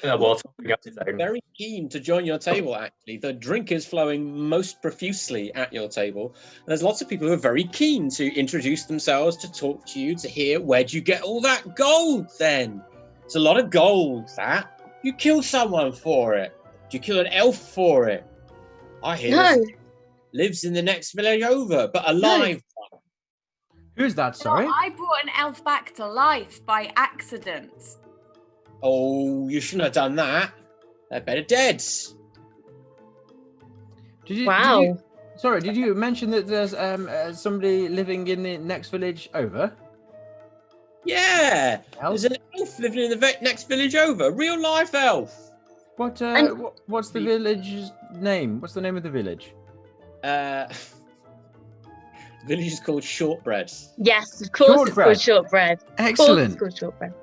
While topping up his own. Very keen to join your table, actually. The drink is flowing most profusely at your table. And there's lots of people who are very keen to introduce themselves, to talk to you, to hear, where'd you get all that gold then? It's a lot of gold, that. You killed someone for it. Did you kill an elf for it? I hear No. lives in the next village over, but alive one. Who's that? Sorry. I brought an elf back to life by accident. Oh, you shouldn't have done that. They're better dead. Wow. Did you mention that there's somebody living in the next village over? Yeah, Elf? there's an elf living in the next village over. Real life elf. What's the village's name? What's the name of the village? The village is called Shortbread. Yes, of course it's called shortbread. Excellent. Of course it's called shortbread.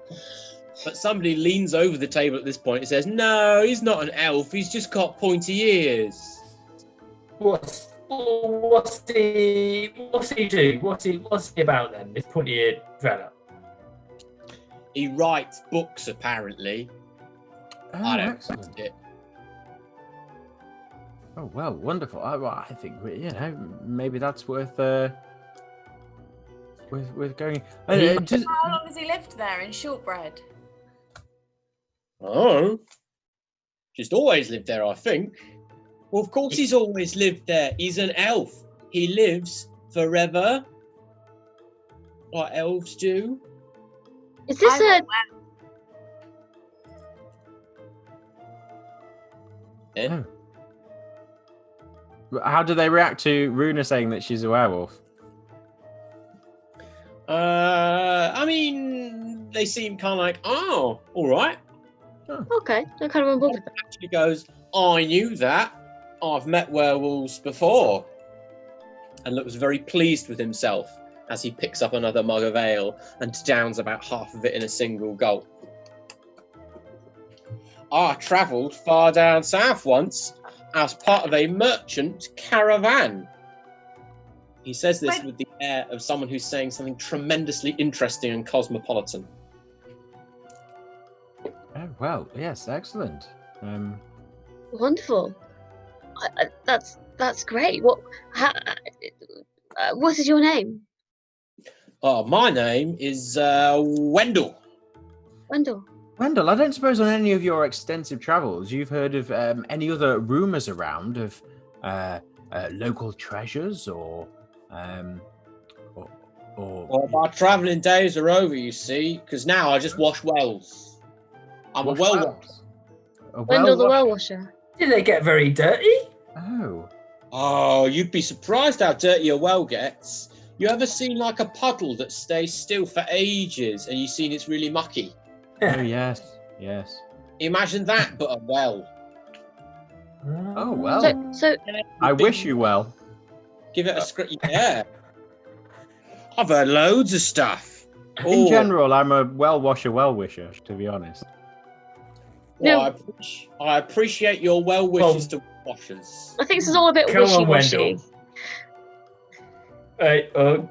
But somebody leans over the table at this point and says, "No, he's not an elf. He's just got pointy ears." What's he do? What's he about then? This pointy-eared fella. He writes books, apparently. Oh, I don't excellent. trust it. Oh well, wonderful. I think maybe that's worth going. How long has he lived there in Shortbread? Oh, just always lived there, I think. Well, of course he's always lived there. He's an elf. He lives forever, like elves do. Is this a... Eh? How do they react to Runa saying that she's a werewolf? I mean, they seem kind of like, oh, all right. Okay, they're kind of on board with that. Actually goes, I knew that. I've met werewolves before. And looks very pleased with himself as he picks up another mug of ale and downs about half of it in a single gulp. I travelled far down south once as part of a merchant caravan. He says this with the air of someone who's saying something tremendously interesting and cosmopolitan. Oh well, yes, excellent. Wonderful. That's great. What is your name? Oh, my name is Wendell. Wendell. Wendell, I don't suppose on any of your extensive travels you've heard of any other rumours around of local treasures or Well, my travelling days are over, you see, because now I just wash wells. I'm a well washer. Wendell the well washer. Did they get very dirty? Oh, you'd be surprised how dirty a well gets. You ever seen like a puddle that stays still for ages and you've seen it's really mucky? Oh yes. Imagine that, but a well. Oh well. So I wish you well. Give it a script. Yeah. I've heard loads of stuff. In general, I'm a well wisher, to be honest. Well, I appreciate your well wishes to washers. I think this is all a bit Come on, wishy-washy. Wendell.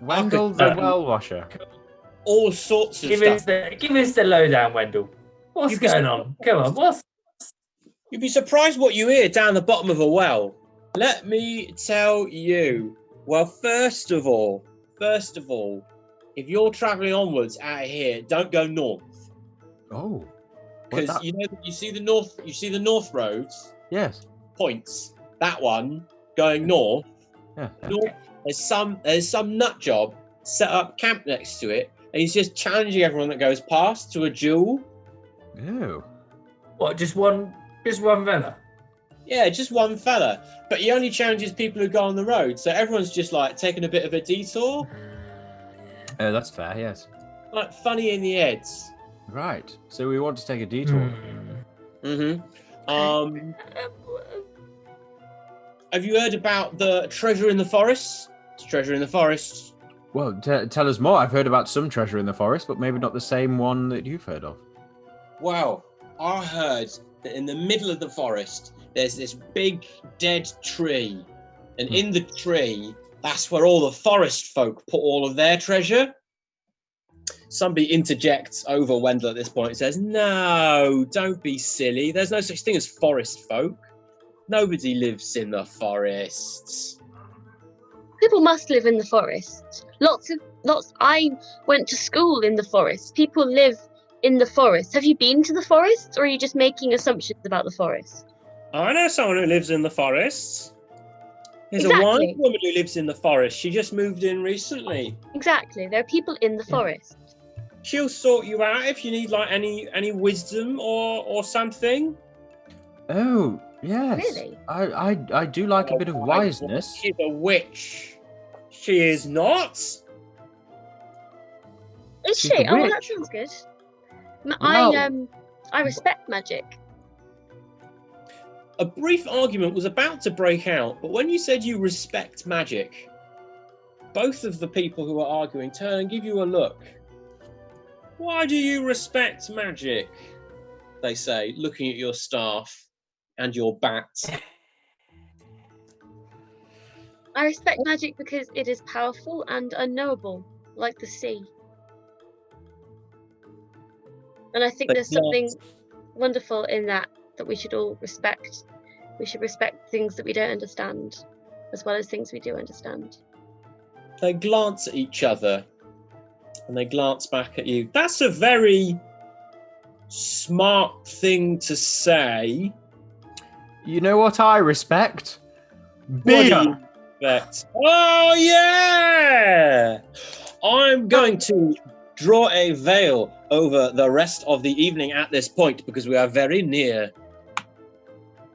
Wendell the well washer. All sorts of Give stuff. us the lowdown, Wendell. What's going on? Come on, You'd be surprised what you hear down the bottom of a well. Let me tell you. Well, first of all, if you're travelling onwards out of here, don't go north. Oh. Because you see the north roads? Yes. Points. That one going north. Yeah. North, there's some nut job set up camp next to it, and he's just challenging everyone that goes past to a duel. Ew. What? Just one fella? Yeah, just one fella. But he only challenges people who go on the road. So everyone's just like taking a bit of a detour. That's fair, yes. Like funny in the heads. Right. So we want to take a detour. Have you heard about the treasure in the forest? It's treasure in the forest. Well, tell us more. I've heard about some treasure in the forest, but maybe not the same one that you've heard of. Well, I heard that in the middle of the forest, there's this big dead tree. And in the tree, that's where all the forest folk put all of their treasure. Somebody interjects over Wendell at this point and says, "No, don't be silly. There's no such thing as forest folk. Nobody lives in the forests." People must live in the forest. Lots. I went to school in the forest. People live in the forest. Have you been to the forest, or are you just making assumptions about the forest? I know someone who lives in the forests. There's Exactly. a wine woman who lives in the forest. She just moved in recently. Exactly. There are people in the forest. She'll sort you out if you need like any wisdom or something. Oh, yes. Really? I do like a bit of wiseness. She's a witch. She is not. Is She's she? a Oh, that witch. sounds good. Well- I respect magic. A brief argument was about to break out, but when you said you respect magic, both of the people who are arguing turn and give you a look. Why do you respect magic? They say, looking at your staff and your bat. I respect magic because it is powerful and unknowable, like the sea. And I think But there's something wonderful in that we should all respect. We should respect things that we don't understand, as well as things we do understand. They glance at each other and they glance back at you. That's a very smart thing to say. You know what I respect? What do Beer. you respect? Oh, yeah! I'm going to draw a veil over the rest of the evening at this point because we are very near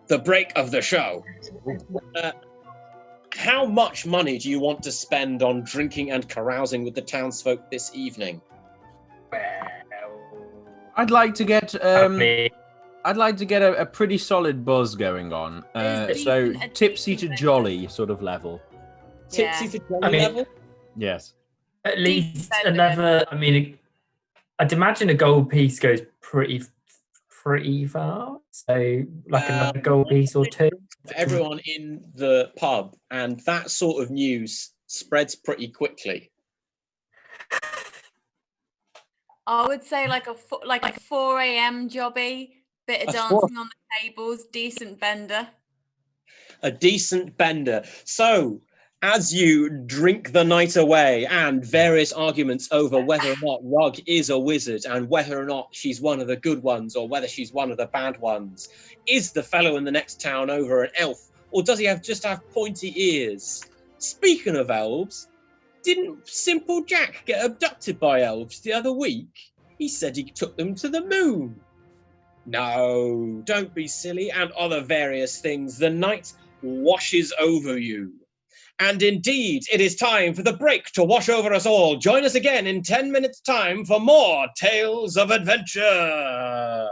the break of the show. How much money do you want to spend on drinking and carousing with the townsfolk this evening? I'd like to get Me. I'd like to get a pretty solid buzz going on. So decent- a tipsy to decent jolly sort of level. Tipsy Yeah. to jolly I mean- level? Yes. At least Decent another. I mean, I'd imagine a gold piece goes pretty far. So like another gold piece or two. For everyone in the pub, and that sort of news spreads pretty quickly. I would say like a 4 a.m. jobby, bit of A dancing on the tables, decent bender. A decent bender. So, as you drink the night away and various arguments over whether or not Rug is a wizard and whether or not she's one of the good ones or whether she's one of the bad ones, is the fellow in the next town over an elf or does he just have pointy ears? Speaking of elves, didn't Simple Jack get abducted by elves the other week? He said he took them to the moon. No, don't be silly, and other various things. The night washes over you. And indeed, it is time for the break to wash over us all. Join us again in 10 minutes' time for more Tales of Adventure.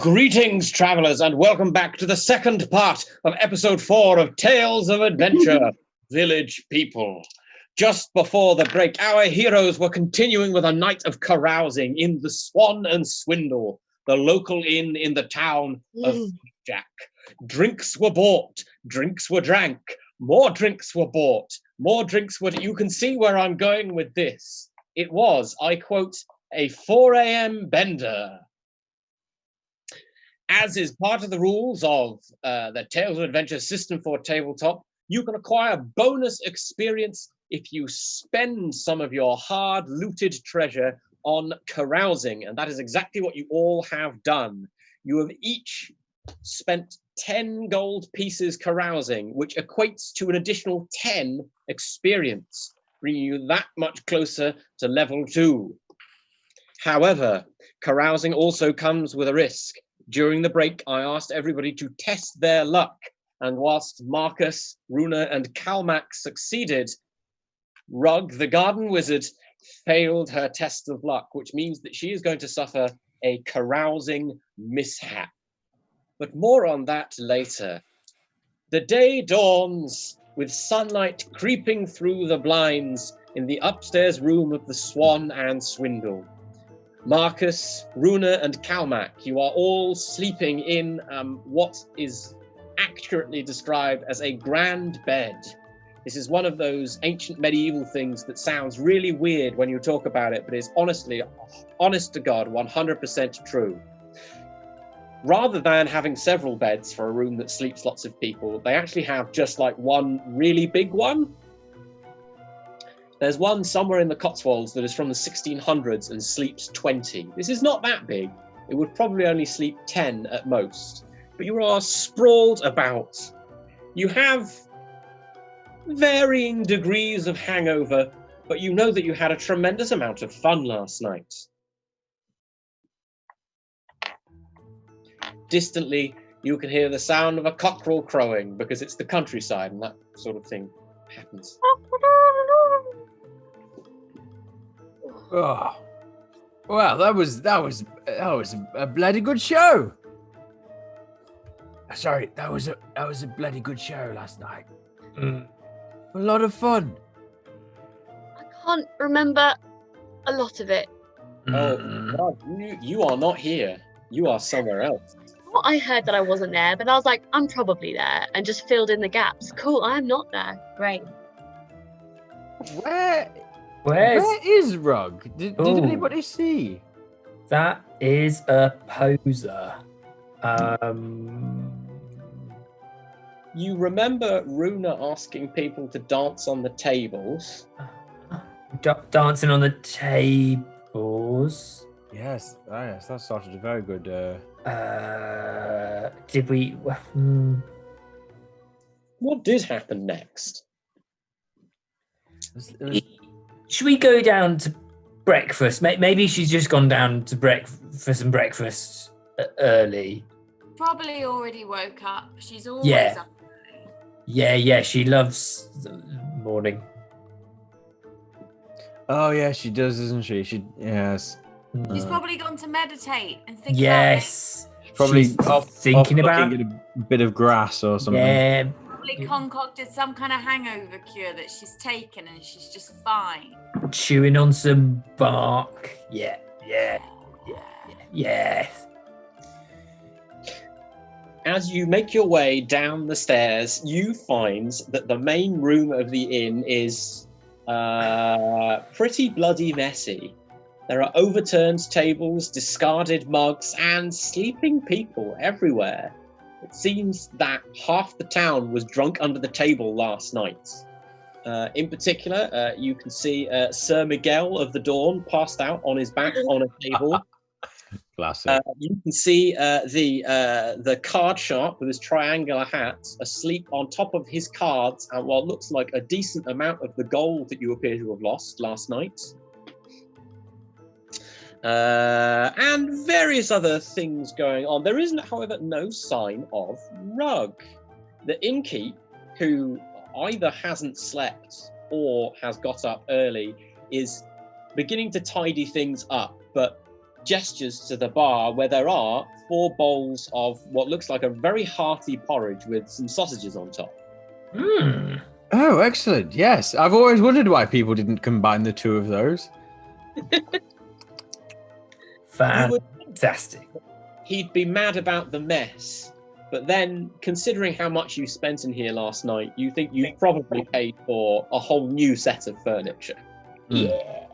Greetings, travelers, and welcome back to the second part of episode 4 of Tales of Adventure, Village People. Just before the break, our heroes were continuing with a night of carousing in the Swan and Swindle, the local inn in the town of Flapjack. Drinks were bought, drinks were drank, more drinks were bought, more drinks were... You can see where I'm going with this. It was, I quote, a 4 a.m. bender. As is part of the rules of the Tales of Adventure system for tabletop, you can acquire bonus experience if you spend some of your hard-looted treasure on carousing, and that is exactly what you all have done. You have each spent 10 gold pieces carousing, which equates to an additional 10 experience, bringing you that much closer to level 2. However, carousing also comes with a risk. During the break, I asked everybody to test their luck, and whilst Marcus, Runa, and Kalmak succeeded, Rug, the garden wizard, failed her test of luck, which means that she is going to suffer a carousing mishap. But more on that later. The day dawns with sunlight creeping through the blinds in the upstairs room of the Swan and Swindle. Marcus, Runa, and Kalmak, you are all sleeping in what is accurately described as a grand bed. This is one of those ancient medieval things that sounds really weird when you talk about it, but is honestly, honest to God, 100% true. Rather than having several beds for a room that sleeps lots of people, they actually have just like one really big one. There's one somewhere in the Cotswolds that is from the 1600s and sleeps 20. This is not that big. It would probably only sleep 10 at most. But you are sprawled about. You have varying degrees of hangover, but you know that you had a tremendous amount of fun last night. Distantly, you can hear the sound of a cockerel crowing because it's the countryside and that sort of thing happens. Oh, well, that was a bloody good show. Sorry, that was a bloody good show last night. A lot of fun. I can't remember a lot of it. Oh, God, you are not here. You are somewhere else. Well, I heard that I wasn't there, but I was like, I'm probably there, and just filled in the gaps. Cool, I'm not there. Great. Where is Rug? Did anybody see? That is a poser. You remember Runa asking people to dance on the tables? Dancing on the tables. Yes, that started a very good. Did we? What did happen next? Should we go down to breakfast? Maybe she's just gone down to for some breakfast early. Probably already woke up. She's always up early. Yeah, she loves the morning. Oh yeah, she does, doesn't she? Yes. She's probably gone to meditate and think Yes. She's probably thinking about looking at a bit of grass or something. Yeah. probably concocted some kind of hangover cure that she's taken and she's just fine. Chewing on some bark. Yeah. As you make your way down the stairs, you find that the main room of the inn is pretty bloody messy. There are overturned tables, discarded mugs, and sleeping people everywhere. It seems that half the town was drunk under the table last night. In particular, you can see Sir Miguel of the Dawn passed out on his back on a table. Classic. You can see the card sharp with his triangular hat asleep on top of his cards and what looks like a decent amount of the gold that you appear to have lost last night. And various other things going on. There isn't, however, no sign of Rug. The innkeep, who either hasn't slept or has got up early, is beginning to tidy things up, but gestures to the bar where there are 4 bowls of what looks like a very hearty porridge with some sausages on top. Hmm. Oh, excellent. Yes. I've always wondered why people didn't combine the 2 of those. Fantastic. He'd be mad about the mess, but then, considering how much you spent in here last night, you think you probably paid for a whole new set of furniture. Yeah.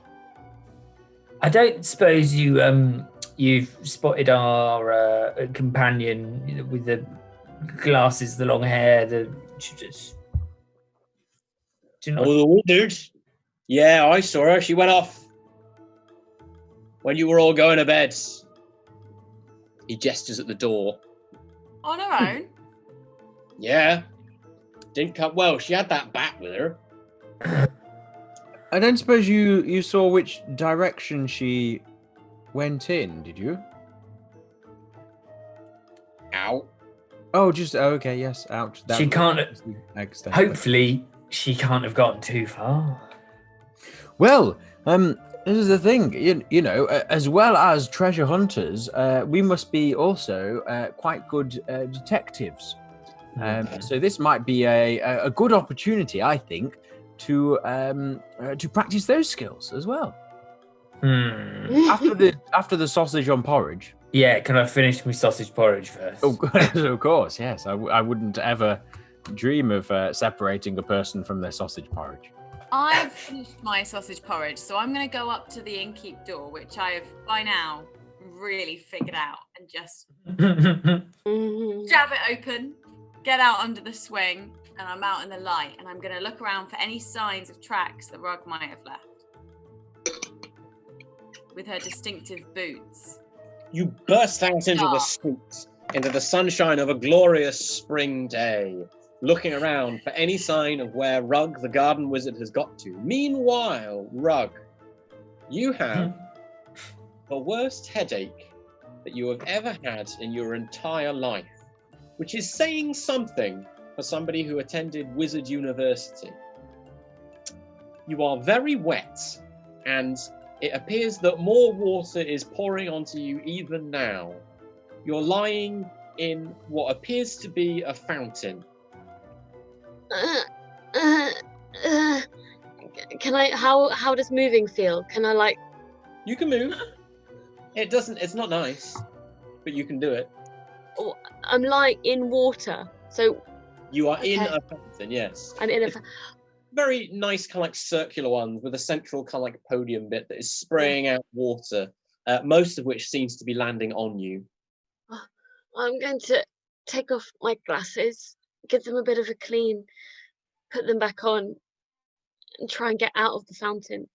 I don't suppose you've spotted our companion with the glasses, the long hair, the. Do you not? Oh, the wizard? Yeah, I saw her. She went off when you were all going to bed. He gestures at the door. On her own? Yeah. Didn't come well. She had that bat with her. I don't suppose you saw which direction she went in, did you? Out. Oh, okay, yes, out. She can't. Extent. Hopefully, she can't have gotten too far. Well, this is the thing, you know, as well as treasure hunters, we must be also quite good detectives. So this might be a good opportunity, I think, to practice those skills as well. After the sausage on porridge. Yeah, can I finish my sausage porridge first? Oh, of course, yes. I wouldn't ever dream of separating a person from their sausage porridge. I've finished my sausage porridge, so I'm going to go up to the innkeep door, which I have by now really figured out, and just jab it open, get out under the swing, and I'm out in the light, and I'm going to look around for any signs of tracks that Rug might have left. With her distinctive boots. You burst out into the street, into the sunshine of a glorious spring day, looking around for any sign of where Rug, the garden wizard, has got to. Meanwhile, Rug, you have the worst headache that you have ever had in your entire life, which is saying something for somebody who attended Wizard University. You are very wet, and it appears that more water is pouring onto you even now. You're lying in what appears to be a fountain. Can I? How does moving feel? Can I like? You can move. It's not nice, but you can do it. Oh, I'm lying in water, so. You are in a fountain, yes. I'm in a. Very nice kind of like circular ones with a central kind of like podium bit that is spraying out water, most of which seems to be landing on you. I'm going to take off my glasses, give them a bit of a clean, put them back on, and try and get out of the fountain.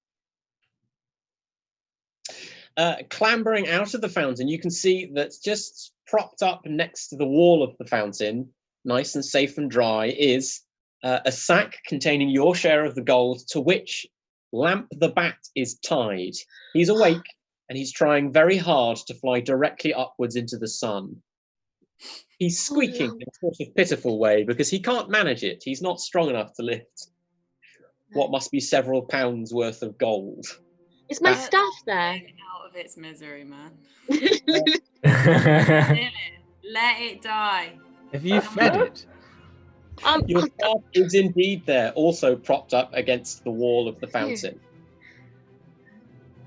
Clambering out of the fountain, you can see that just propped up next to the wall of the fountain, nice and safe and dry, is a sack containing your share of the gold, to which Lamp the Bat is tied. He's awake, and he's trying very hard to fly directly upwards into the sun. He's squeaking in a sort of pitiful way because he can't manage it. He's not strong enough to lift what must be several pounds worth of gold. Is my staff there? Out of its misery, man. Let Let it die. Have you fed it? Your staff is indeed there, also propped up against the wall of the fountain.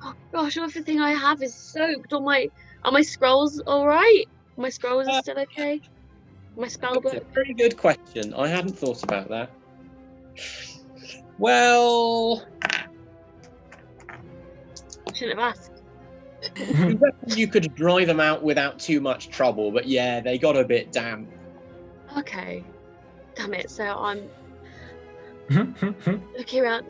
Oh gosh, everything I have is soaked. Are my scrolls all right? My scrolls are still okay? My spell book? That's a very good question. I hadn't thought about that. Well, Shouldn't have asked. you could dry them out without too much trouble, but yeah, they got a bit damp. Okay. Damn it, so I'm looking around.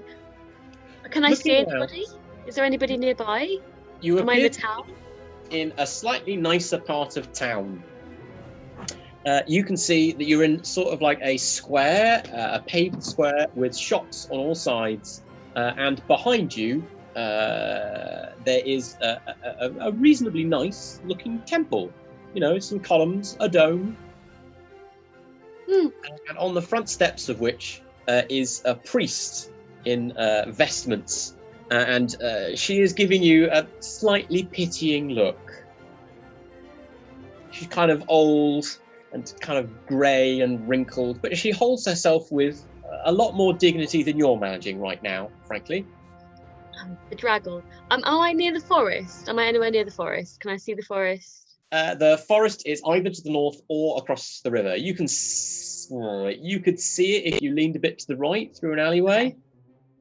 Can I see anybody? Is there anybody nearby? You Am I in appear the town? in a slightly nicer part of town. You can see that you're in sort of like a square, a paved square with shops on all sides, and behind you there is a reasonably nice looking temple. You know, some columns, a dome. And on the front steps of which is a priest in vestments and she is giving you a slightly pitying look. She's kind of old and kind of grey and wrinkled, but she holds herself with a lot more dignity than you're managing right now, frankly. I'm bedraggled. Am I near the forest? Am I anywhere near the forest? Can I see the forest? The forest is either to the north or across the river. You could see it if you leaned a bit to the right through an alleyway. Okay.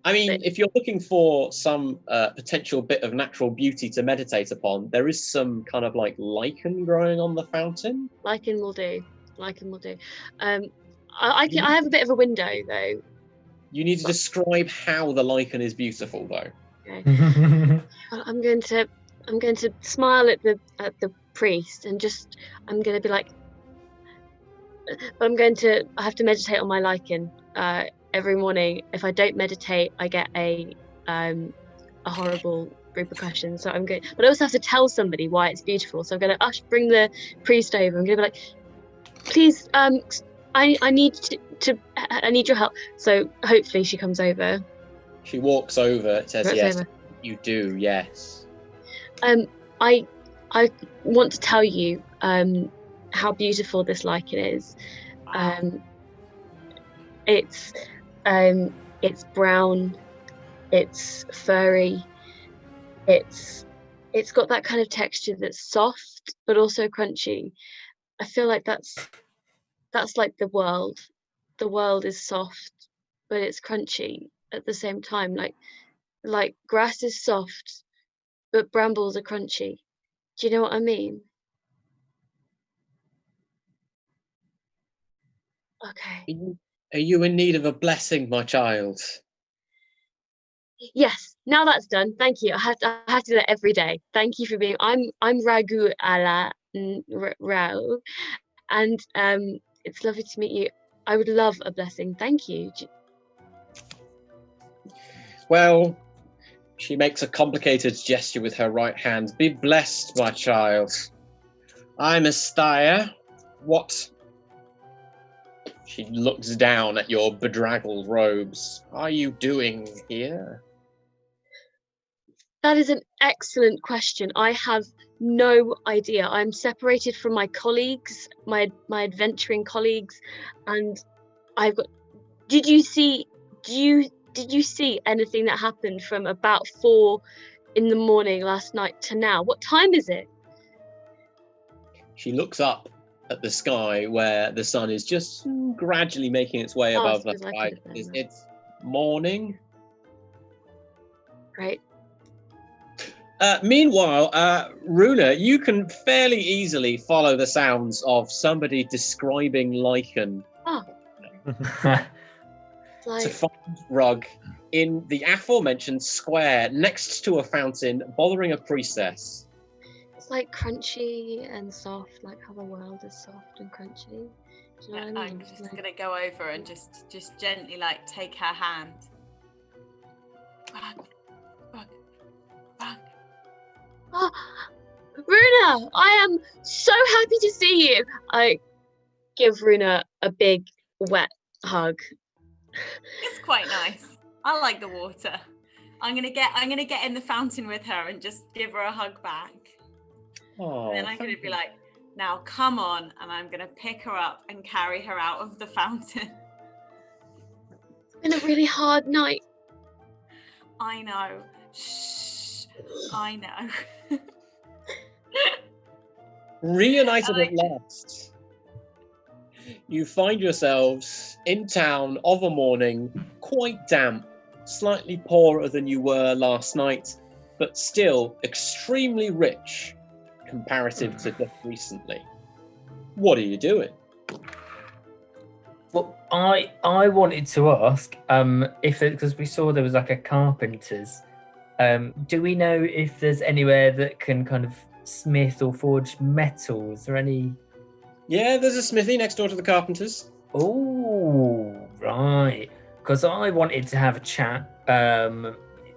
I mean, if you're looking for some potential bit of natural beauty to meditate upon, there is some kind of like lichen growing on the fountain. Lichen will do. I have a bit of a window though. You need to describe how the lichen is beautiful, though. Okay. I'm going to smile at the priest and just I'm going to be like, but I have to meditate on my lichen every morning. If I don't meditate, I get a horrible repercussion. So I'm going, but I also have to tell somebody why it's beautiful. So I'm going to bring the priest over. I'm going to be like, please, I need your help. So hopefully she comes over. She walks over, says yes. Over. You do, yes. I want to tell you how beautiful this lichen is. It's brown, it's furry, it's got that kind of texture that's soft but also crunchy. I feel like that's like the world. The world is soft but it's crunchy at the same time. Like grass is soft but brambles are crunchy. Do you know what I mean? Okay. Are you in need of a blessing, my child? Yes. Now that's done. Thank you. I have to do that every day. Thank you for being. I'm Ragu Ala Rao, and it's lovely to meet you. I would love a blessing. Thank you. Well, she makes a complicated gesture with her right hand. Be blessed, my child. I'm Estia. What? She looks down at your bedraggled robes. Are you doing here? That is an excellent question. I have no idea. I'm separated from my colleagues, my adventuring colleagues, and I've got. Did you see anything that happened from about 4 a.m. last night to now? What time is it? She looks up at the sky where the sun is just gradually making its way above the sky. It's morning. Great. Meanwhile, Runa, you can fairly easily follow the sounds of somebody describing lichen. Oh. To find Rug in the aforementioned square next to a fountain, bothering a priestess. It's like crunchy and soft, like how the world is soft and crunchy. Do you know what I mean? I'm just gonna go over and just gently like take her hand. Rug. Oh, Runa, I am so happy to see you. I give Runa a big wet hug. It's quite nice. I like the water. I'm gonna get in the fountain with her and just give her a hug back. Oh, and then I'm gonna be like, now come on, and I'm gonna pick her up and carry her out of the fountain. It's been a really hard night. I know. Shh. I know. Reunited at last. You find yourselves in town of a morning, quite damp, slightly poorer than you were last night, but still extremely rich comparative to just recently. What are you doing? Well, I wanted to ask if because we saw there was like a carpenter's. Do we know if there's anywhere that can kind of smith or forge metal? Is there any? Yeah, there's a smithy next door to the carpenter's. Oh, right. Because I wanted to have a chat,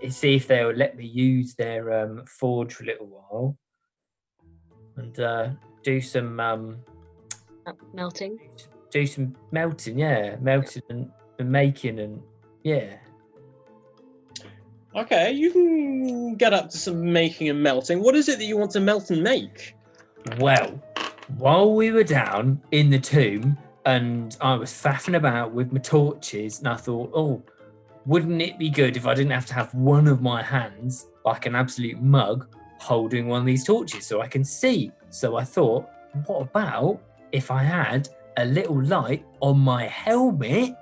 see if they'll let me use their forge for a little while, and do some melting. Do some melting, yeah, melting and making, and yeah. Okay, you can get up to some making and melting. What is it that you want to melt and make? Well, while we were down in the tomb and I was faffing about with my torches, and I thought, oh, wouldn't it be good if I didn't have to have one of my hands, like an absolute mug, holding one of these torches so I can see? So I thought, what about if I had a little light on my helmet?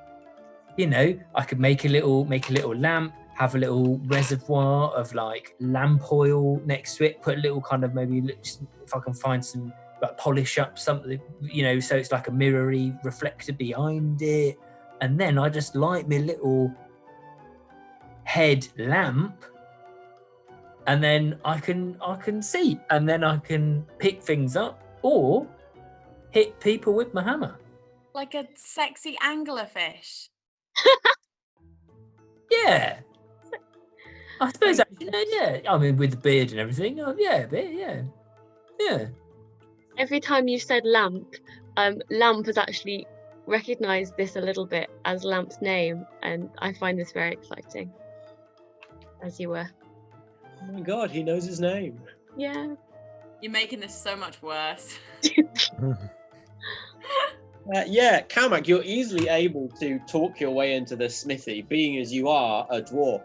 You know, I could make a little lamp, have a little reservoir of like lamp oil next to it, put a little kind of maybe, if I can find some, like polish up something, you know, so it's like a mirrory reflector behind it. And then I just light my little head lamp, and then I can see, and then I can pick things up or hit people with my hammer. Like a sexy anglerfish. Yeah. I suppose actually, yeah. I mean, with the beard and everything. Oh, yeah, a bit, yeah. Yeah. Every time you said lamp, lamp has actually recognised this a little bit as Lamp's name, and I find this very exciting. As you were. Oh my god, he knows his name. Yeah. You're making this so much worse. Yeah, Kalmak, you're easily able to talk your way into the smithy, being as you are a dwarf.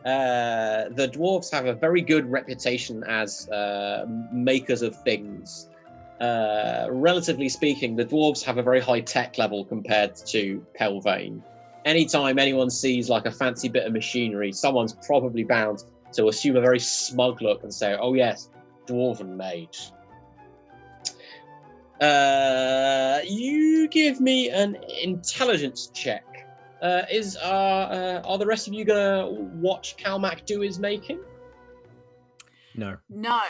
The dwarves have a very good reputation as makers of things. Relatively speaking, the dwarves have a very high tech level compared to Pelvane. Anytime anyone sees like a fancy bit of machinery, someone's probably bound to assume a very smug look and say, oh yes, dwarven made. You give me an intelligence check. Are the rest of you gonna watch Kalmak do his making? No. No,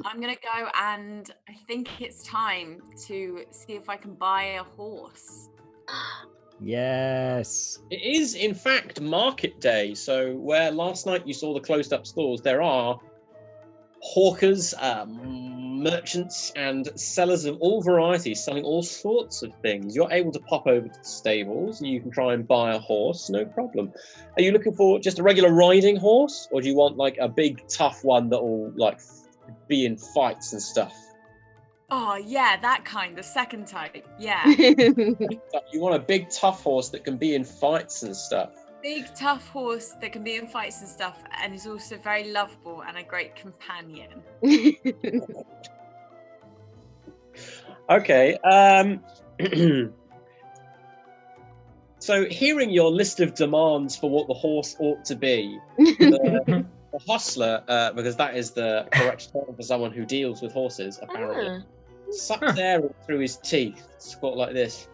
I'm gonna go, and I think it's time to see if I can buy a horse. Yes. It is, in fact, market day. So where last night you saw the closed up stores, there are hawkers, merchants, and sellers of all varieties selling all sorts of things. You're able to pop over to the stables and you can try and buy a horse, no problem. Are you looking for just a regular riding horse, or do you want like a big tough one that will like be in fights and stuff? Oh yeah, that kind, the second type. Yeah. You want a big tough horse that can be in fights and stuff. Big tough horse that can be in fights and stuff, and is also very lovable and a great companion. Okay. So hearing your list of demands for what the horse ought to be, the hostler, because that is the correct term for someone who deals with horses, apparently, sucks air through his teeth, squat like this.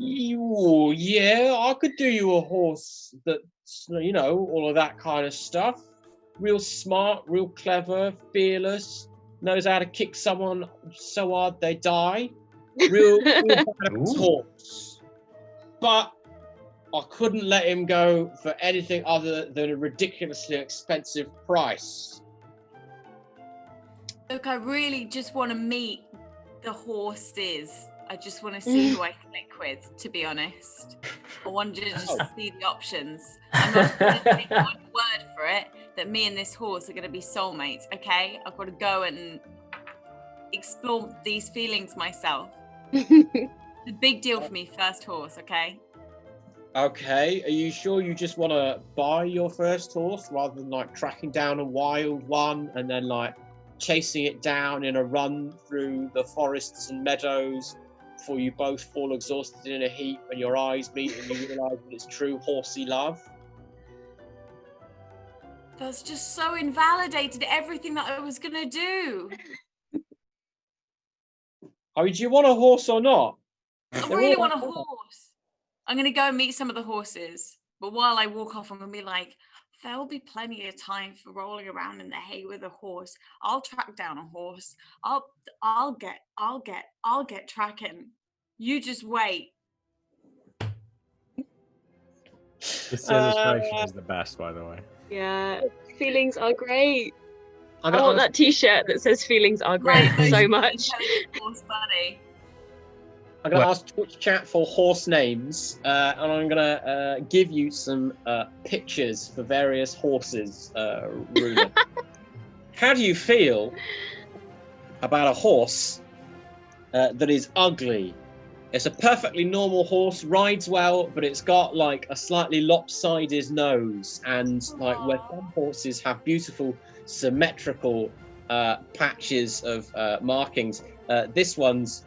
Yeah, I could do you a horse that's, you know, all of that kind of stuff. Real smart, real clever, fearless, knows how to kick someone so hard they die. Real badass horse. But I couldn't let him go for anything other than a ridiculously expensive price. Look, I really just want to meet the horses. I just want to see who I click with, to be honest. I wanted to just see the options. I'm not going to take one word for it that me and this horse are going to be soulmates, okay? I've got to go and explore these feelings myself. It's a big deal for me, first horse, okay? Okay, are you sure you just want to buy your first horse rather than like tracking down a wild one and then like chasing it down in a run through the forests and meadows before you both fall exhausted in a heap and your eyes meet and you realise that it's true horsey love? That's just so invalidated everything that I was going to do. Oh, do you want a horse or not? I really want a horse. I'm going to go and meet some of the horses. But while I walk off, I'm going to be like, there will be plenty of time for rolling around in the hay with a horse. I'll track down a horse. I'll get tracking. You just wait. This illustration is the best, by the way. Yeah, feelings are great. I want that T-shirt that says "Feelings are great" so much. Horse buddy. I'm going to ask Twitch chat for horse names, and I'm going to give you some pictures for various horses, Runa. How do you feel about a horse that is ugly? It's a perfectly normal horse, rides well, but it's got like a slightly lopsided nose, and like where some horses have beautiful symmetrical patches of markings, this one's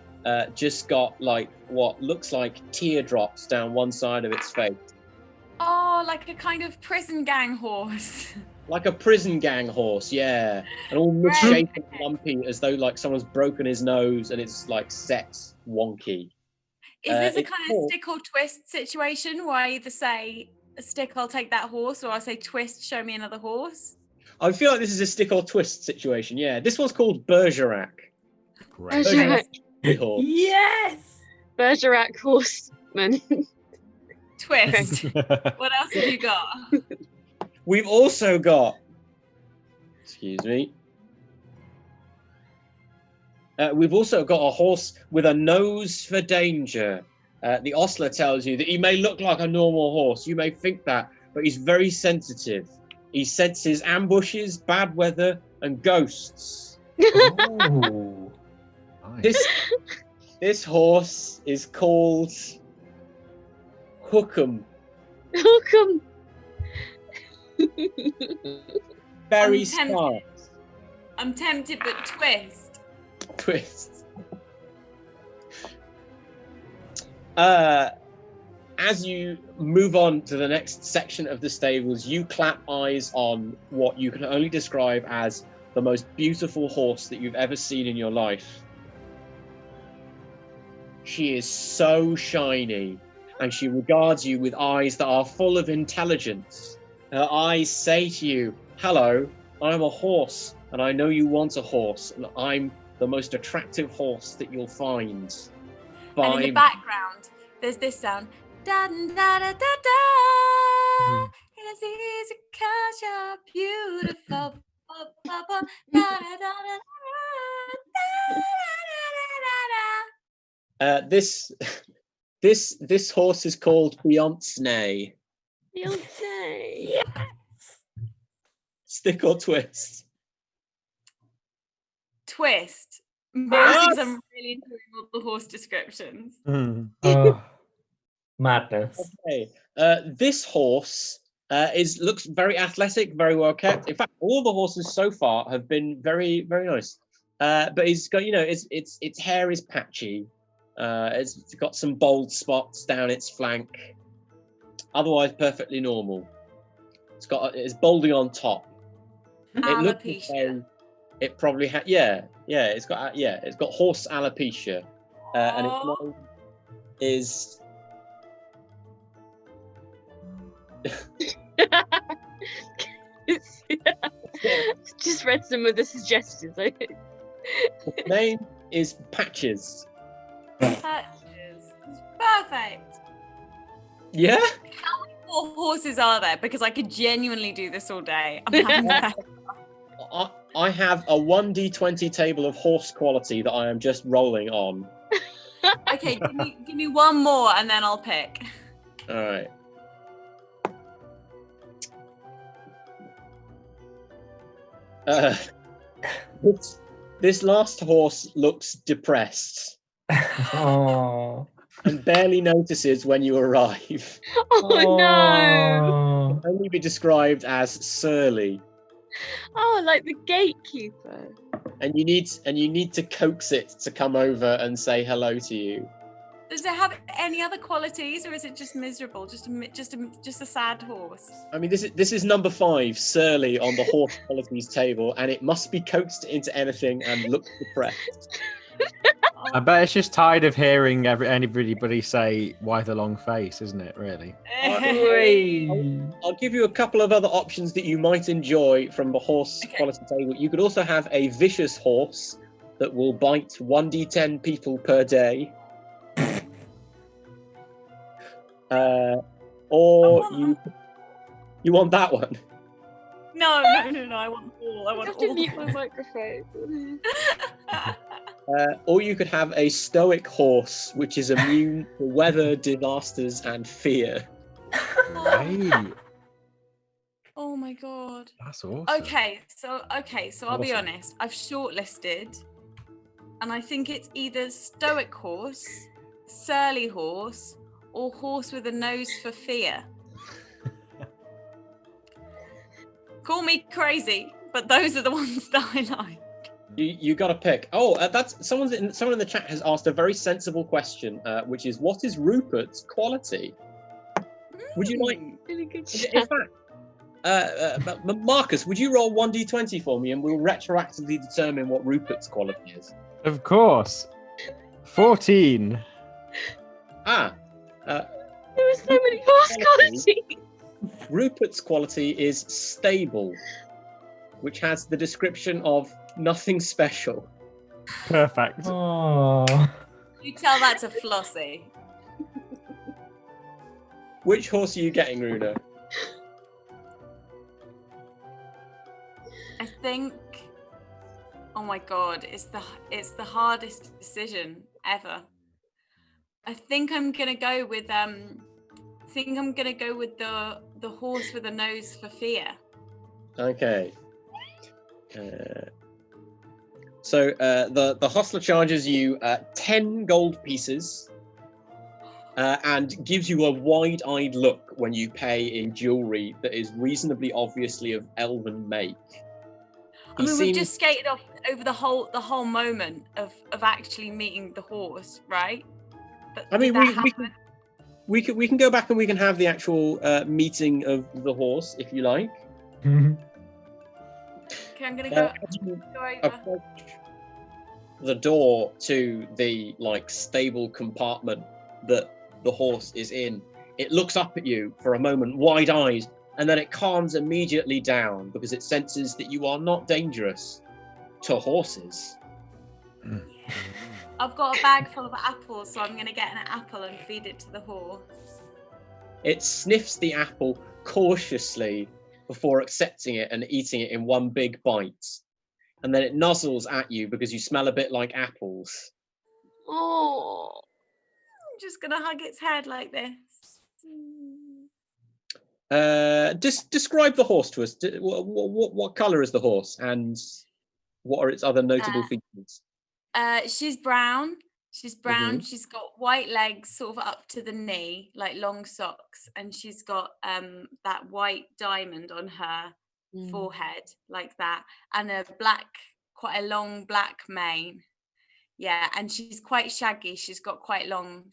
just got like what looks like teardrops down one side of its face. Oh, like a kind of prison gang horse. Like a prison gang horse, yeah. And all misshapen and lumpy, as though like someone's broken his nose and it's like set wonky. Is this a kind of stick or twist situation where I either say, stick, I'll take that horse, or I say, twist, show me another horse? I feel like this is a stick or twist situation, yeah. This one's called Bergerac. Great. Bergerac. Horse. Yes. Bergerac horseman. Twist. What else have you got? We've also got, excuse me, we've also got a horse with a nose for danger. The ostler tells you that he may look like a normal horse. You may think that, but he's very sensitive. He senses ambushes, bad weather, and ghosts. Oh. This horse is called Hookham. Hookham. Very I'm tempted. smart. I'm tempted, but twist. Twist. As you move on to the next section of the stables, you clap eyes on what you can only describe as the most beautiful horse that you've ever seen in your life. She is so shiny, and she regards you with eyes that are full of intelligence. Her eyes say to you, "Hello, I'm a horse, and I know you want a horse, and I'm the most attractive horse that you'll find." And in the background, there's this sound. Da da da da da. It's easy 'cause you're beautiful. Da da da da da da. This horse is called Beyonce. Beyonce. Yes. Stick or twist? Twist. Mostly because I'm really enjoying all the horse descriptions. Oh, madness. Okay. This horse looks very athletic, very well kept. In fact, all the horses so far have been very, very nice. But he's got, its hair is patchy. It's got some bald spots down its flank. Otherwise, perfectly normal. It's balding on top. It looks as though it probably had, it's got horse alopecia, and its nose is. Just read some of the suggestions. Its name is Patches. Patches. Perfect. Yeah. How many more horses are there? Because I could genuinely do this all day. I'm having that. I have a 1d20 table of horse quality that I am just rolling on. Okay, give me one more and then I'll pick. All right. This last horse looks depressed Oh. and barely notices when you arrive. Oh no! Can only be described as surly. Oh, like the gatekeeper. And you need to coax it to come over and say hello to you. Does it have any other qualities, or is it just miserable? Just a sad horse? I mean, this is number 5, surly, on the horse qualities table, and it must be coaxed into anything and look depressed. I bet it's just tired of hearing anybody say, "Why the long face?" Isn't it? Really? I'll give you a couple of other options that you might enjoy from the horse quality table. You could also have a vicious horse that will bite 1d10 people per day. Or you want that one? No. I want all. You have to mute my microphone. Or you could have a stoic horse, which is immune to weather, disasters, and fear. Right. Oh my god. That's awesome. Okay, so I'll be Awesome. honest. I've shortlisted, and I think it's either stoic horse, surly horse, or horse with a nose for fear. Call me crazy, but those are the ones that I like. You got to pick. Oh, that's someone in the chat has asked a very sensible question, which is, what is Rupert's quality? Would you like? Really good In fact, Marcus, would you roll 1d20 for me, and we'll retroactively determine what Rupert's quality is? Of course. 14. There There were so many horse qualities. Rupert's quality is stable, which has the description of nothing special. Perfect. Oh. You tell that to Flossie. Which horse are you getting, Runa? I think. Oh my god, it's the hardest decision ever. I think I'm gonna go with the horse with a nose for fear. Okay. So the hostler charges you 10 gold pieces and gives you a wide-eyed look when you pay in jewelry that is reasonably obviously of elven make. I mean, we've just skated off over the whole moment of actually meeting the horse, right? But I mean, did that we can go back and we can have the actual meeting of the horse if you like. Okay, I'm gonna go As you over. approach the door to the stable compartment that the horse is in, it looks up at you for a moment, wide-eyed, and then it calms immediately down because it senses that you are not dangerous to horses. I've got a bag full of apples, so I'm gonna get an apple and feed it to the horse. It sniffs the apple cautiously before accepting it and eating it in one big bite. And then it nuzzles at you because you smell a bit like apples. Oh. I'm just gonna hug its head like this. Describe the horse to us. What colour is the horse, and what are its other notable features? She's brown. She's brown. Mhm. She's got white legs, sort of up to the knee, like long socks, and she's got that white diamond on her forehead, like that, and quite a long black mane. Yeah, and she's quite shaggy. She's got quite long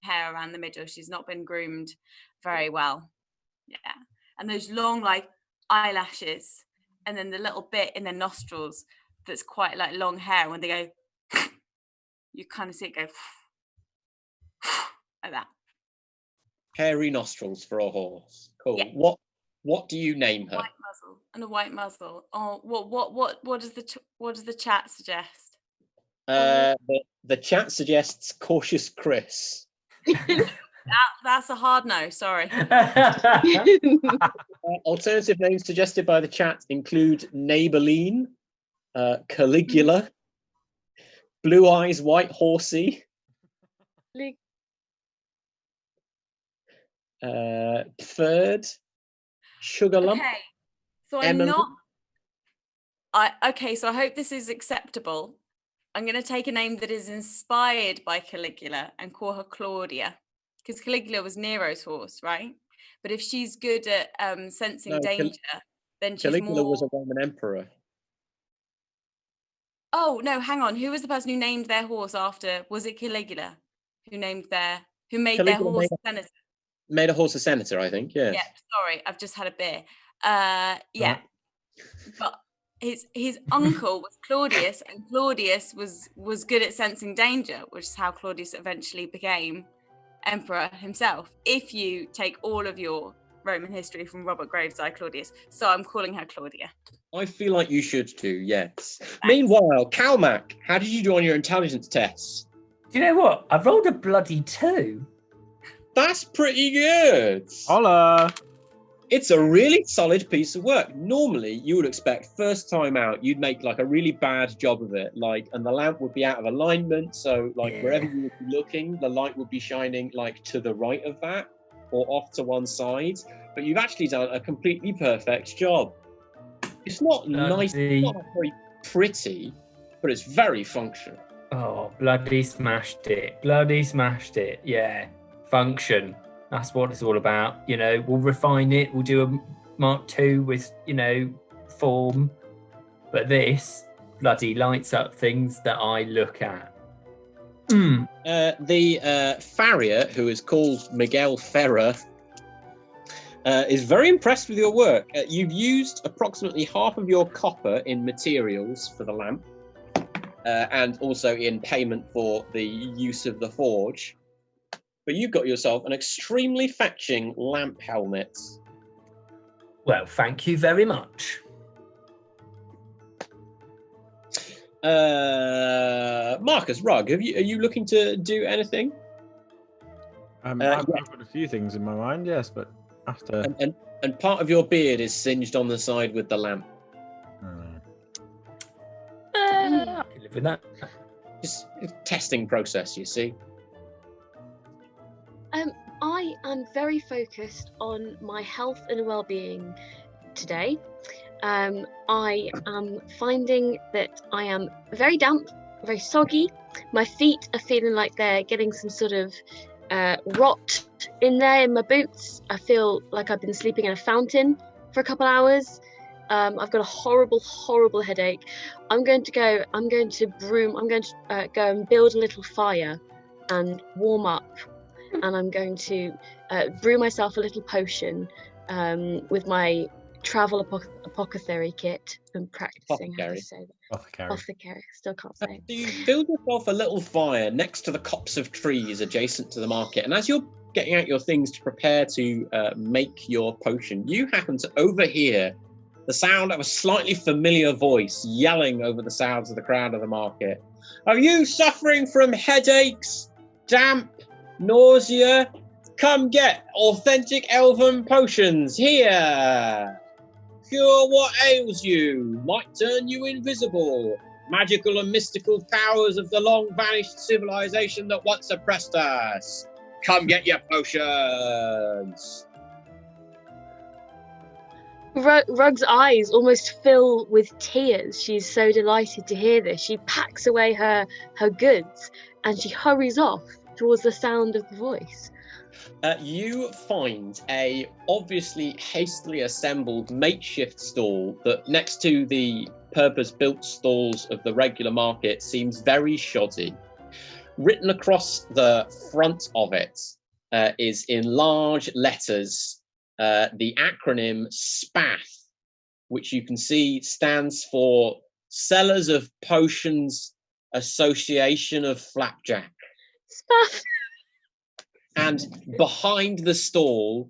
hair around the middle. She's not been groomed very well. Yeah, and those long eyelashes, and then the little bit in their nostrils that's quite long hair. When they go, you kind of see it go like that. Hairy nostrils for a horse. Cool. Yeah. What do you name her? White muzzle and a white muzzle. Oh, what does the chat suggest? The chat suggests Cautious Chris. That's a hard no. Sorry. Alternative names suggested by the chat include Neighborline, Caligula, Blue Eyes White Horsey, Third, Sugar Lump. Okay, so Emily. So I hope this is acceptable. I'm going to take a name that is inspired by Caligula and call her Claudia, because Caligula was Nero's horse, right? But if she's good at sensing danger, then she's Caligula more... was a Roman emperor. Oh no, hang on. Who was the person who named their horse after? Was it Caligula who made their horse a senator? Made a horse a senator, I think. Yes. Yeah. Sorry, I've just had a beer. Yeah. But his uncle was Claudius, and Claudius was good at sensing danger, which is how Claudius eventually became emperor himself. If you take all of your Roman history from Robert Graves' I Claudius, so I'm calling her Claudia. I feel like you should too. Yes. Thanks. Meanwhile, Calmac, how did you do on your intelligence tests? Do you know what? I've rolled a bloody 2. That's pretty good. Hola. It's a really solid piece of work. Normally, you would expect first time out, you'd make like a really bad job of it, like, and the lamp would be out of alignment. So, like, wherever you would be looking, the light would be shining like to the right of that or off to one side. But you've actually done a completely perfect job. It's not nice, it's not very pretty, but it's very functional. Oh, bloody smashed it. Bloody smashed it. Yeah. Function. That's what it's all about. You know, we'll refine it. We'll do a Mark II with, you know, form. But this bloody lights up things that I look at. The farrier, who is called Miguel Ferrer, is very impressed with your work. You've used approximately half of your copper in materials for the lamp, and also in payment for the use of the forge. But you've got yourself an extremely fetching lamp helmet. Well, thank you very much. Marcus, Rug, are you looking to do anything? I've got a few things in my mind, yes, but after... And part of your beard is singed on the side with the lamp. I can live with that. Just a testing process, you see. I am very focused on my health and well-being today. I am finding that I am very damp, very soggy. My feet are feeling like they're getting some sort of rot in there in my boots. I feel like I've been sleeping in a fountain for a couple hours. I've got a horrible headache. I'm going to go and build a little fire and warm up. And I'm going to brew myself a little potion with my travel apothecary kit and practicing how to say that. Apothecary. Still can't say it. So you build yourself a little fire next to the copse of trees adjacent to the market, and as you're getting out your things to prepare to make your potion, you happen to overhear the sound of a slightly familiar voice yelling over the sounds of the crowd of the market. Are you suffering from headaches, damp, nausea? Come get authentic elven potions here. Cure what ails you, might turn you invisible. Magical and mystical powers of the long-vanished civilization that once oppressed us. Come get your potions. Rug's eyes almost fill with tears. She's so delighted to hear this. She packs away her goods and she hurries off towards the sound of the voice. You find a obviously hastily assembled makeshift stall that next to the purpose-built stalls of the regular market seems very shoddy. Written across the front of it is in large letters the acronym SPAF, which you can see stands for Sellers of Potions Association of Flapjack. SPAF. And behind the stall,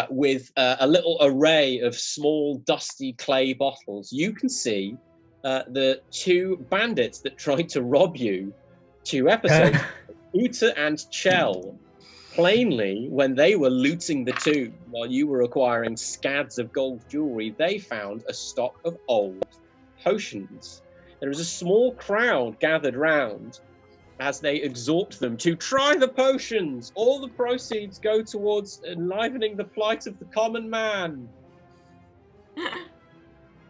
with a little array of small, dusty clay bottles, you can see the two bandits that tried to rob you 2 episodes ago, Uta and Chell. Plainly, when they were looting the tomb while you were acquiring scads of gold jewelry, they found a stock of old potions. There was a small crowd gathered round as they exhort them to try the potions. All the proceeds go towards enlivening the plight of the common man.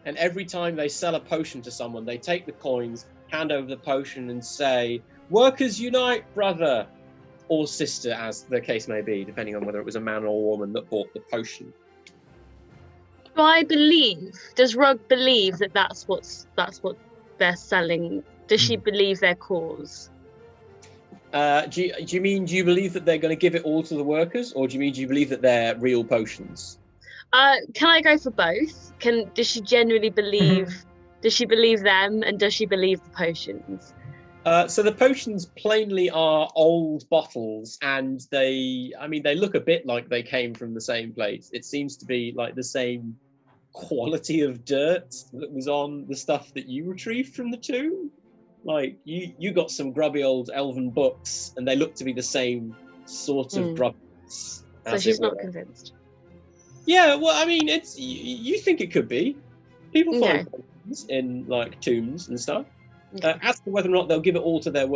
And every time they sell a potion to someone, they take the coins, hand over the potion and say, "Workers unite, brother," or sister, as the case may be, depending on whether it was a man or a woman that bought the potion. Does Rug believe that that's what they're selling? Does she believe their cause? Do you mean, do you believe that they're going to give it all to the workers, or do you believe that they're real potions? Can I go for both? Does she genuinely believe? Does she believe them, and does she believe the potions? So the potions plainly are old bottles, and they look a bit like they came from the same place. It seems to be like the same quality of dirt that was on the stuff that you retrieved from the tomb. Like, you got some grubby old elven books, and they look to be the same sort of grubbiness. So she's not convinced. Yeah, well, I mean, it's you think it could be. People Okay. find potions in like tombs and stuff. As to whether or not they'll give it all to the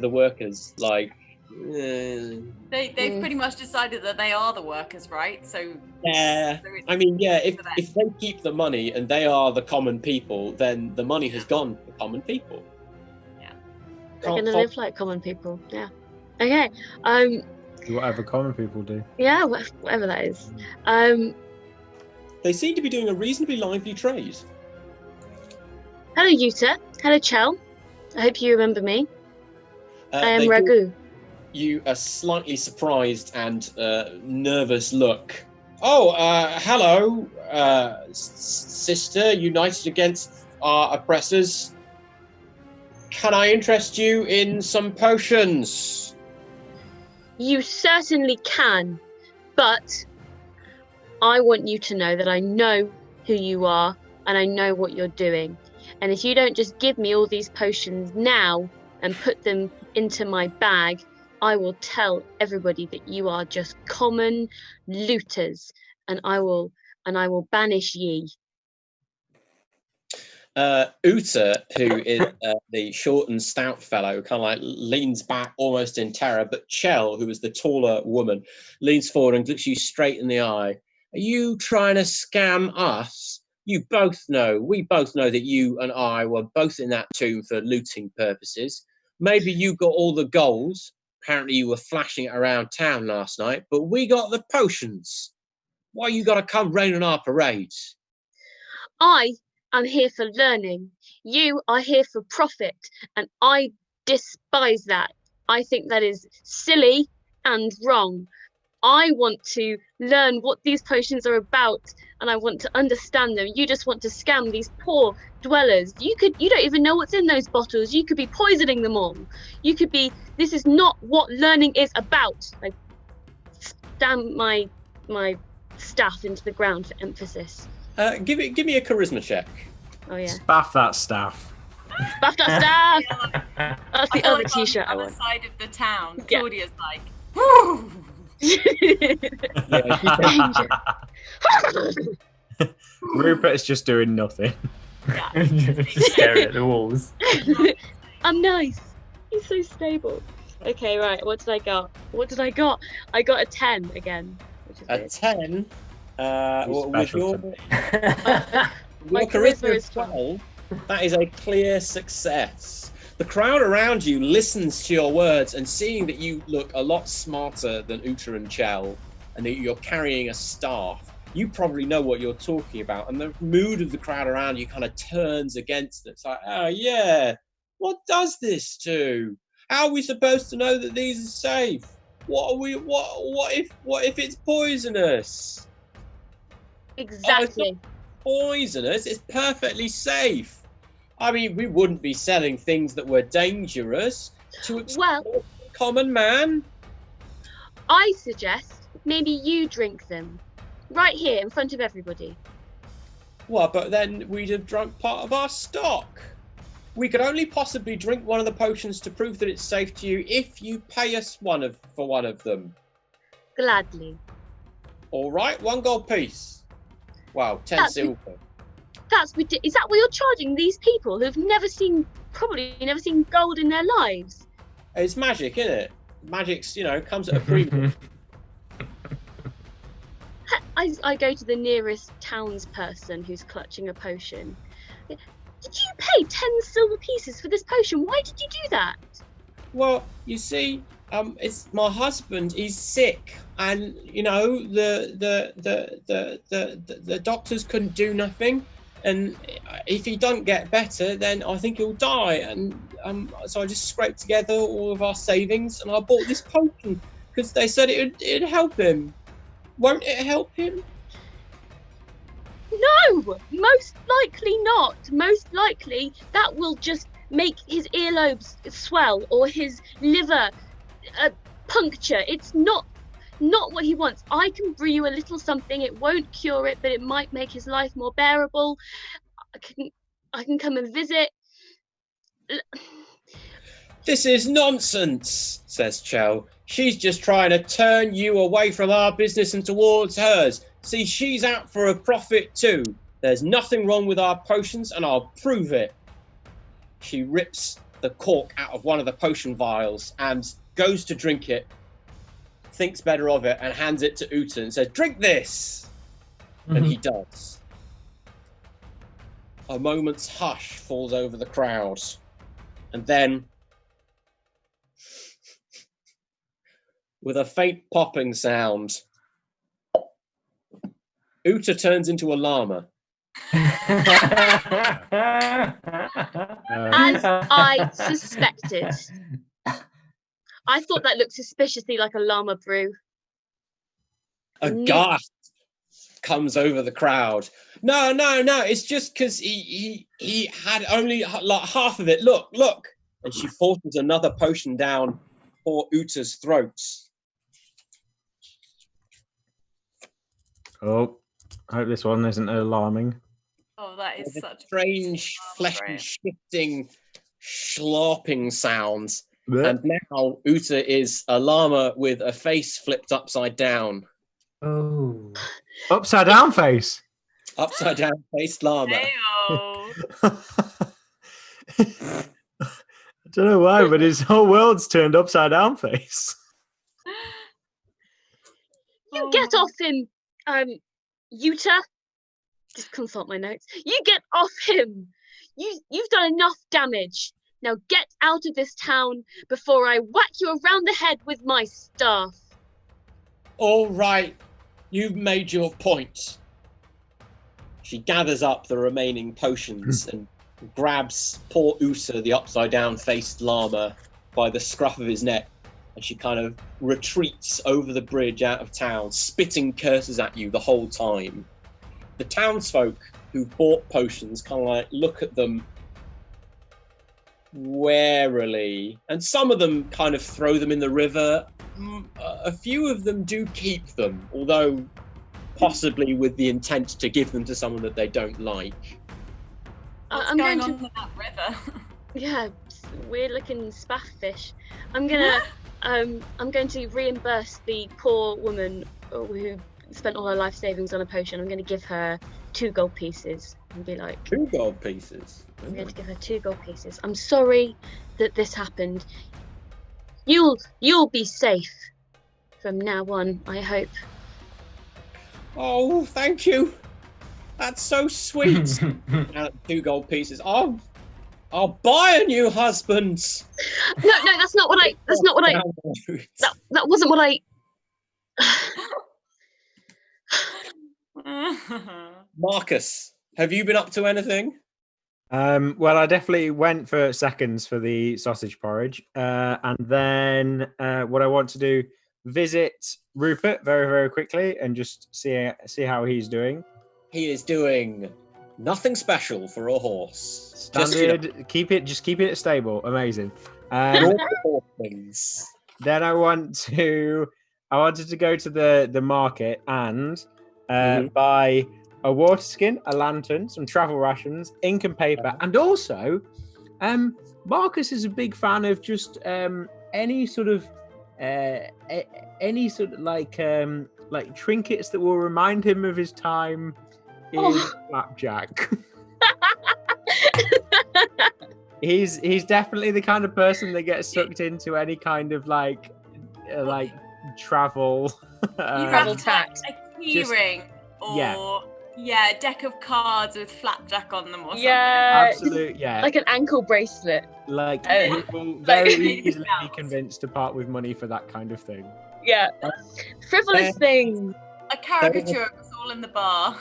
workers, like. They've pretty much decided that they are the workers, right? So Yeah, there is- I mean, yeah. for them. If they keep the money and they are the common people, then the money has gone to the common people. Yeah. They're Can't gonna fault- live like common people. Yeah. Okay. Do whatever common people do. Yeah. Whatever that is. They seem to be doing a reasonably lively trade. Hello, Yuta. Hello, Chell. I hope you remember me. I am They give Ragu. you a slightly surprised and nervous look. Oh, hello, sister, united against our oppressors. Can I interest you in some potions? You certainly can, but I want you to know that I know who you are and I know what you're doing. And if you don't just give me all these potions now and put them into my bag, I will tell everybody that you are just common looters, and I will banish ye. Uta, who is the short and stout fellow, kind of like leans back almost in terror, but Chell, who is the taller woman, leans forward and looks you straight in the eye. Are you trying to scam us? We both know that you and I were both in that tomb for looting purposes. Maybe you got all the gold. Apparently you were flashing it around town last night, but we got the potions. Why you got to come rain on our parade? I am here for learning. You are here for profit, and I despise that. I think that is silly and wrong. I want to learn what these potions are about, and I want to understand them. You just want to scam these poor dwellers. You don't even know what's in those bottles. You could be poisoning them all. This is not what learning is about. I stamp my staff into the ground for emphasis. Give me a charisma check. Oh yeah. Spaff that staff. Buff that staff! Yeah, That's I the feel other like t-shirt I on the want. other side of the town, Yeah. Claudia's like, woo! Danger. Rupert is just doing nothing. Yeah. Just staring at the walls. I'm nice. He's so stable. Okay, right. What did I got? I got a 10 again. Which is A weird. 10. With special your My charisma is 12, that is a clear success. The crowd around you listens to your words, and seeing that you look a lot smarter than Uta and Chell, and that you're carrying a staff, you probably know what you're talking about. And the mood of the crowd around you kind of turns against it. It's like, oh yeah, what does this do? How are we supposed to know that these are safe? What if it's poisonous? Exactly. Poisonous? It's perfectly safe. I mean, we wouldn't be selling things that were dangerous to Well, a common man. I suggest maybe you drink them. Right here in front of everybody. Well, but then we'd have drunk part of our stock. We could only possibly drink one of the potions to prove that it's safe to you if you pay us for one of them. Gladly. All right, 1 gold piece. Wow, 10 That's- silver. That's ridiculous. Is that what you're charging these people who've probably never seen gold in their lives? It's magic, isn't it? Magic's, comes at a premium. I go to the nearest townsperson who's clutching a potion. Did you pay 10 silver pieces for this potion? Why did you do that? Well, you see, it's my husband. He's sick, and the doctors couldn't do nothing. And if he doesn't get better, then I think he'll die. And so I just scraped together all of our savings, and I bought this potion because they said it'd help him. Won't it help him? No, most likely not. Most likely that will just make his earlobes swell or his liver puncture. It's not what he wants. I can brew you a little something. It won't cure it, but it might make his life more bearable. I can come and visit. This is nonsense, says Chell. She's just trying to turn you away from our business and towards hers. See, she's out for a profit too. There's nothing wrong with our potions, and I'll prove it. She rips the cork out of one of the potion vials and goes to drink it, thinks better of it, and hands it to Uta and says, "Drink this!" And he does. A moment's hush falls over the crowd. And then, with a faint popping sound, Uta turns into a llama. As I suspected. I thought that looked suspiciously like a llama brew. A gasp comes over the crowd. No, it's just because he had only like half of it. Look. And she forces another potion down poor Uta's throat. Oh, I hope this one isn't alarming. Oh, that is such strange, fleshy-shifting, slurping sounds. Blech. And now Uta is a llama with a face flipped upside down. Oh. Upside down face. Upside down faced llama. Heyo. I don't know why, but his whole world's turned upside down face. You get off him, Uta. Just consult my notes. You get off him. You've done enough damage. Now get out of this town before I whack you around the head with my staff. All right, you've made your point. She gathers up the remaining potions and grabs poor Usa, the upside-down faced llama, by the scruff of his neck, and she kind of retreats over the bridge out of town, spitting curses at you the whole time. The townsfolk who bought potions kind of like look at them warily, and some of them kind of throw them in the river. A few of them do keep them, although possibly with the intent to give them to someone that they don't like. What's I'm going going on to. in that river? Yeah, weird looking spaff fish. I'm going to reimburse the poor woman who spent all her life savings on a potion. I'm going to give her 2 gold pieces and be like, 2 gold pieces. I'm going to give her 2 gold pieces. I'm sorry that this happened. You'll be safe from now on, I hope. Oh, thank you. That's so sweet. 2 gold pieces. I'll buy a new husband. No, that's not what I. That wasn't what I. Marcus, have you been up to anything? Well, I definitely went for seconds for the sausage porridge, and then what I want to do, visit Rupert very, very quickly and just see how he's doing. He is doing nothing special for a horse. Standard. Keep it stable. Amazing. Normal things. Then I wanted to go to the market and buy a water skin, a lantern, some travel rations, ink and paper, and also Marcus is a big fan of just any sort of like trinkets that will remind him of his time in Flapjack. He's definitely the kind of person that gets sucked into any kind of like travel travel tax, a keyring, or a deck of cards with Flapjack on them or something. Absolute, like an ankle bracelet. Like he will very easily be convinced to part with money for that kind of thing. Yeah, frivolous things. A caricature of us all in the bar.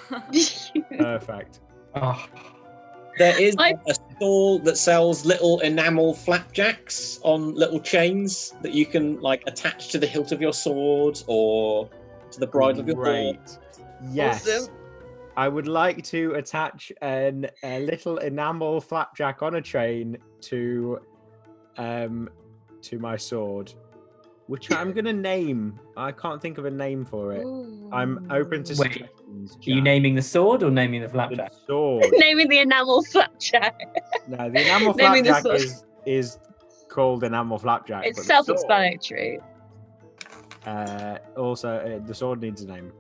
Perfect. Oh. There is a stall that sells little enamel flapjacks on little chains that you can like attach to the hilt of your sword or to the bridle of your horse. Yes. Awesome. I would like to attach a little enamel flapjack on a chain to my sword, which I'm going to name. I can't think of a name for it. Ooh. I'm open to Wait, suggestions. Are you naming the sword or naming the flapjack? The sword. Naming the enamel flapjack. No, the enamel Naming the flapjack sword. is called enamel flapjack. It's but the sword- self-explanatory. Also, the sword needs a name.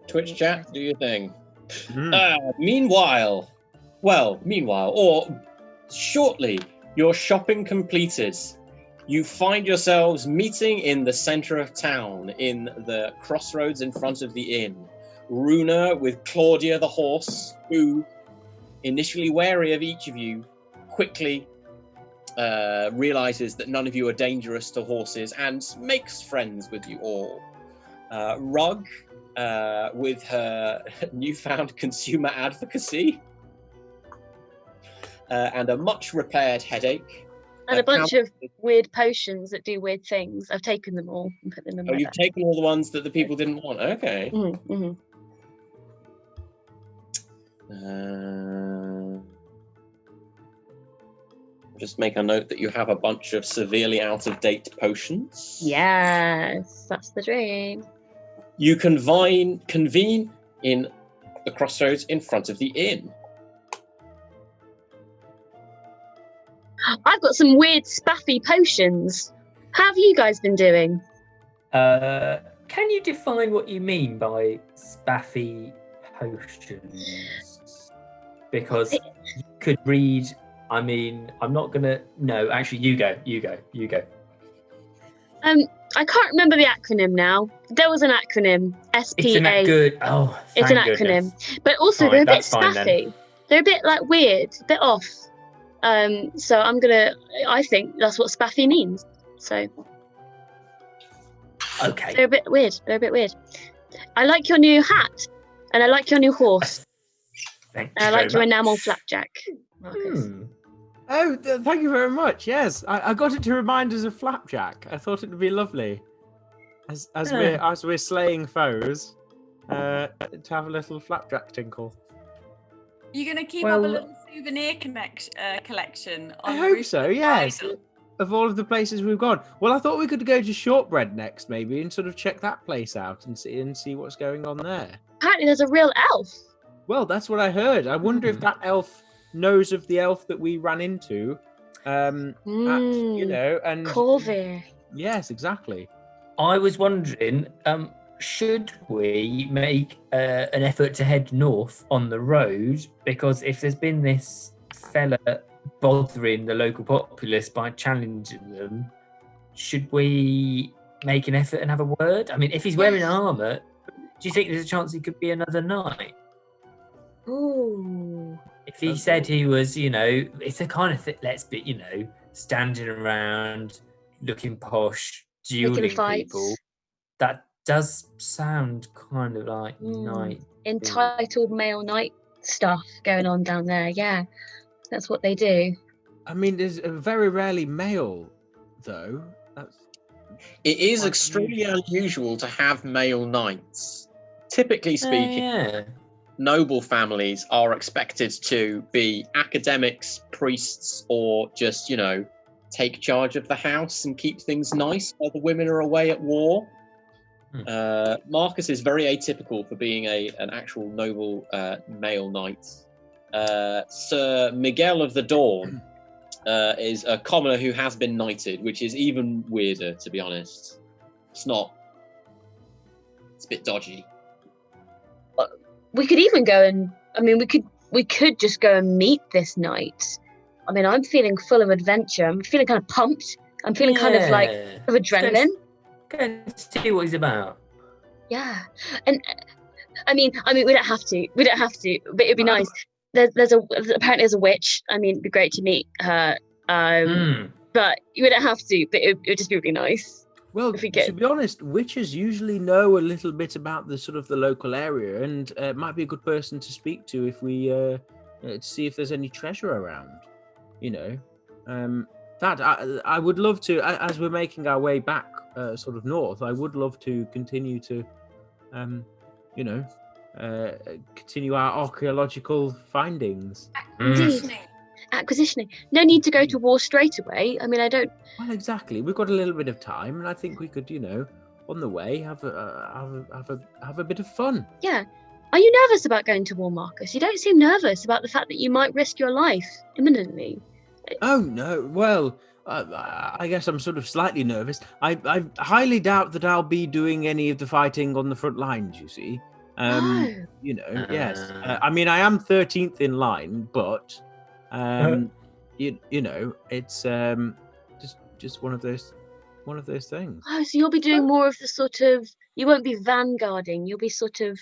Twitch chat, do your thing. Mm. Meanwhile, or shortly, your shopping completed. You find yourselves meeting in the center of town, in the crossroads in front of the inn. Runa with Claudia the horse, who, initially wary of each of you, quickly realizes that none of you are dangerous to horses and makes friends with you all. Rug, with her newfound consumer advocacy and a much repaired headache. And a bunch of weird potions that do weird things. I've taken them all and put them in my you've bag. taken all the ones that the people didn't want. Okay. Mm-hmm. Just make a note that you have a bunch of severely out-of-date potions. Yes, that's the dream. You convene in the crossroads in front of the inn. I've got some weird spaffy potions. How have you guys been doing? Can you define what you mean by spaffy potions? Because you could read. I mean, I'm not gonna. No, actually, you go. I can't remember the acronym now. There was an acronym. SPA. It's an good. Oh, it's an acronym, but also Fine, they're a bit that's fine, spaffy. They're a bit like weird, a bit off. So I think that's what spaffy means. So. Okay. They're a bit weird. I like your new hat, and I like your new horse. Thank And I like your enamel flapjack, Marcus. Oh, thank you very much. Yes, I got it to remind us of Flapjack. I thought it would be lovely, as we're slaying foes, to have a little Flapjack tinkle. You're going to keep up a little souvenir collection? I hope so, yes. Of all of the places we've gone. Well, I thought we could go to Shortbread next, maybe, and sort of check that place out and see what's going on there. Apparently there's a real elf. Well, that's what I heard. I wonder if that elf knows of the elf that we ran into. And Corvair. Yes, exactly. I was wondering, should we make an effort to head north on the road? Because if there's been this fella bothering the local populace by challenging them, should we make an effort and have a word? I mean, if he's wearing armour, do you think there's a chance he could be another knight? Ooh. If he said he was, it's a kind of thing, let's be, standing around, looking posh, dueling people. That does sound kind of like knight. Entitled male knight stuff going on down there, yeah. That's what they do. I mean, there's very rarely male, though. It is extremely unusual to have male knights. Typically speaking, noble families are expected to be academics, priests, or just, take charge of the house and keep things nice while the women are away at war. Marcus is very atypical for being an actual noble male knight. Sir Miguel of the Dawn is a commoner who has been knighted, which is even weirder, to be honest. It's a bit dodgy. We could even go we could just go and meet this knight. I mean, I'm feeling full of adventure. I'm feeling kind of pumped. I'm feeling kind of like of adrenaline. Go and see what he's about. Yeah, and I mean, we don't have to, but it'd be nice. Apparently there's a witch. I mean, it'd be great to meet her. But we don't have to. But it would just be really nice. Well, to be honest, witches usually know a little bit about the sort of the local area, and might be a good person to speak to if we to see if there's any treasure around. That I would love to, as we're making our way back sort of north. I would love to continue to, continue our archaeological findings. Acquisitioning. No need to go to war straight away. I mean, I don't. Well, exactly. We've got a little bit of time, and I think we could, on the way, have a bit of fun. Yeah. Are you nervous about going to war, Marcus? You don't seem nervous about the fact that you might risk your life imminently. Oh no. Well, I guess I'm sort of slightly nervous. I highly doubt that I'll be doing any of the fighting on the front lines. You see, No. you know, yes. I mean, I am 13th in line, but you know, it's just one of those things. Oh, so you'll be doing more of the sort of. You won't be vanguarding. You'll be sort of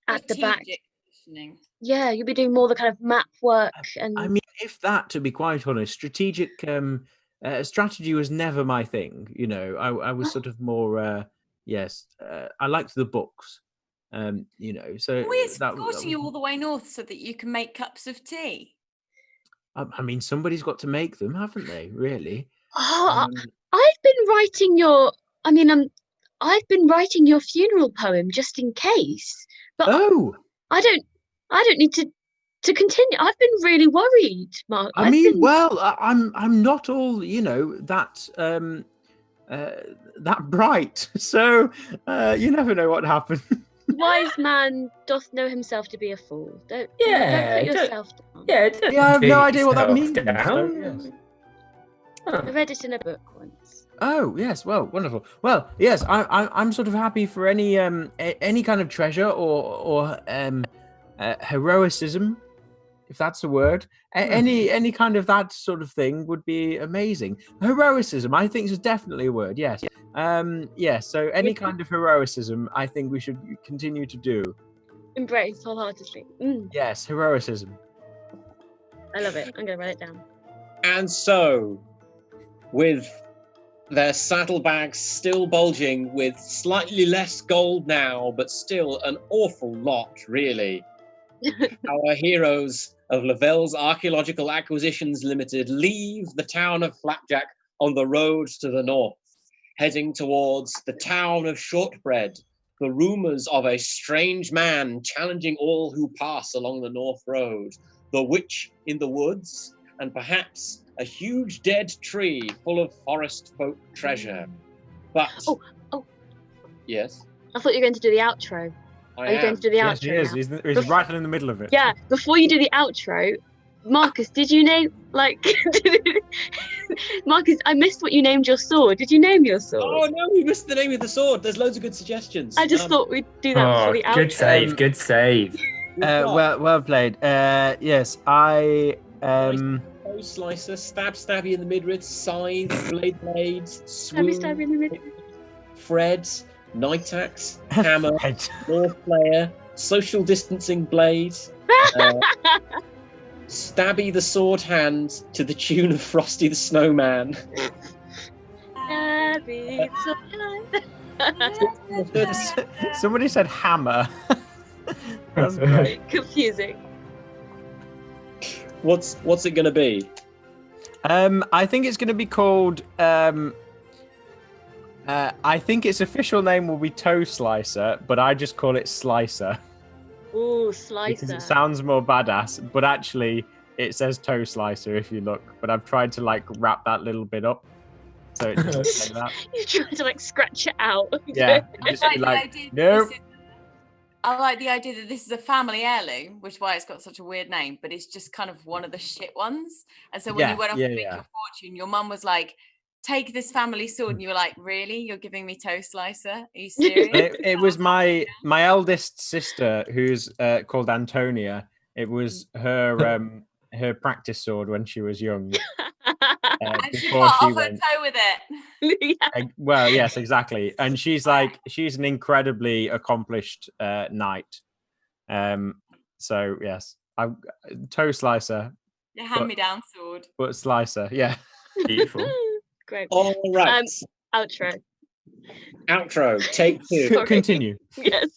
at the back. Strategic positioning. Yeah, you'll be doing more the kind of map work and. I mean, if that, to be quite honest, strategic strategy was never my thing. You know, I was sort of more yes. I liked the books. You know, so Are we that escorting you all the way north so that you can make cups of tea? I mean, somebody's got to make them, haven't they? Really? Oh, I've been writing your. I mean, I've been writing your funeral poem just in case, but Oh, I don't need to continue. I've been really worried, Mark. I mean, well, I'm not all, you know, that that bright. So you never know what happened. Wise man doth know himself to be a fool. Don't put yourself down. Yeah, I have no idea what that yourself means. down. So, yes. I read it in a book once. Oh yes, well, wonderful. Well, yes, I'm sort of happy for any kind of treasure or heroicism, if that's a word. Any kind of that sort of thing would be amazing. Heroicism, I think, is definitely a word. Yes. Yes. So any kind of heroicism, I think we should continue to do. Embrace wholeheartedly. Yes, heroicism. I love it. I'm gonna write it down. And so, with their saddlebags still bulging with slightly less gold now, but still an awful lot, really, our heroes of LaVell's Archaeological Acquisitions Limited leave the town of Flapjack on the road to the north, heading towards the town of Shortbread. The rumours of a strange man challenging all who pass along the north road, the witch in the woods, and perhaps a huge dead tree full of forest folk treasure. But yes, I thought you were going to do the outro. Are you going to do the Yes, outro? he is. now? He's right in the middle of it. Yeah. Before you do the outro, Marcus, did you name Marcus? I missed what you named your sword. Did you name your sword? oh no, we missed the name of the sword. There's loads of good suggestions. I just thought we'd do that before the outro. Good save, good save. Well played. Yes, I Toe slicer, stabby in the midriff, scythe, blades, swoon, Stabby in the middle. Fred, night axe, hammer, north player, social distancing blade, Stabby the sword hand to the tune of Frosty the Snowman. Stabby the sword. Somebody said hammer. That's great. Confusing. What's it gonna be? I think it's going to be called. I think its official name will be Toe Slicer, but I just call it Slicer Ooh, because slicer. it sounds more badass. But actually, it says Toe Slicer if you look. But I've tried to like wrap that little bit up, so it doesn't say that. You're trying to like scratch it out. Yeah, just be like, nope. I like the idea that this is a family heirloom, which is why it's got such a weird name, but it's just kind of one of the shit ones. And so when you went off to make your fortune, your mum was like, take this family sword. And you were like, really? You're giving me Toe Slicer? Are you serious? It was my eldest sister, who's called Antonia. It was her her practice sword when she was young. And she before cut she off her went. toe with it. Well, yes, exactly. And she's an incredibly accomplished knight. So yes, Toe Slicer. Your hand-me-down sword. But Slicer, yeah. Beautiful. Great. All right. Outro. Outro. Take two. Sorry. Continue. Yes.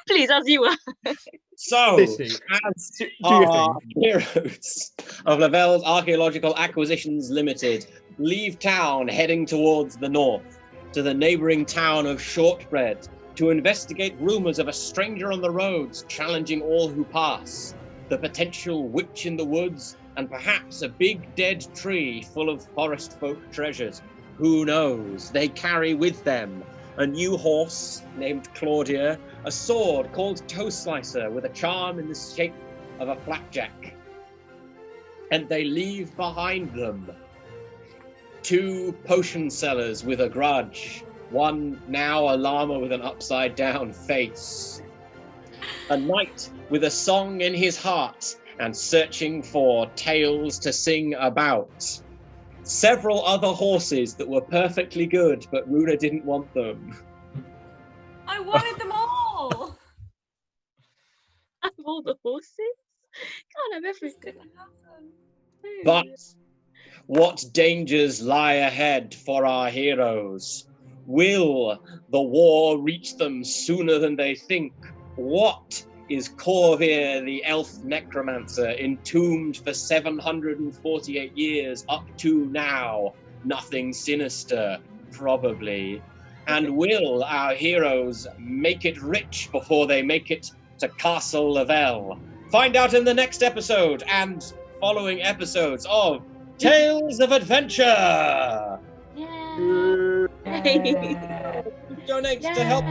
Please, as you were. So, Listen, as do your our heroes of LaVell's Archaeological Acquisitions Limited leave town heading towards the north to the neighbouring town of Shortbread to investigate rumours of a stranger on the roads challenging all who pass, the potential witch in the woods, and perhaps a big dead tree full of forest folk treasures. Who knows? They carry with them a new horse named Claudia, a sword called Toe Slicer with a charm in the shape of a flapjack. And they leave behind them 2 potion sellers with a grudge, one now a llama with an upside down face, a knight with a song in his heart and searching for tales to sing about, several other horses that were perfectly good, but Runa didn't want them. I wanted them all. Have all the horses? Can't have everything. But what dangers lie ahead for our heroes? Will the war reach them sooner than they think? What is Corvir, the elf necromancer, entombed for 748 years up to now? Nothing sinister, probably. And will our heroes make it rich before they make it to Castle LaVell? Find out in the next episode and following episodes of Tales of Adventure! Yeah. Donate to help.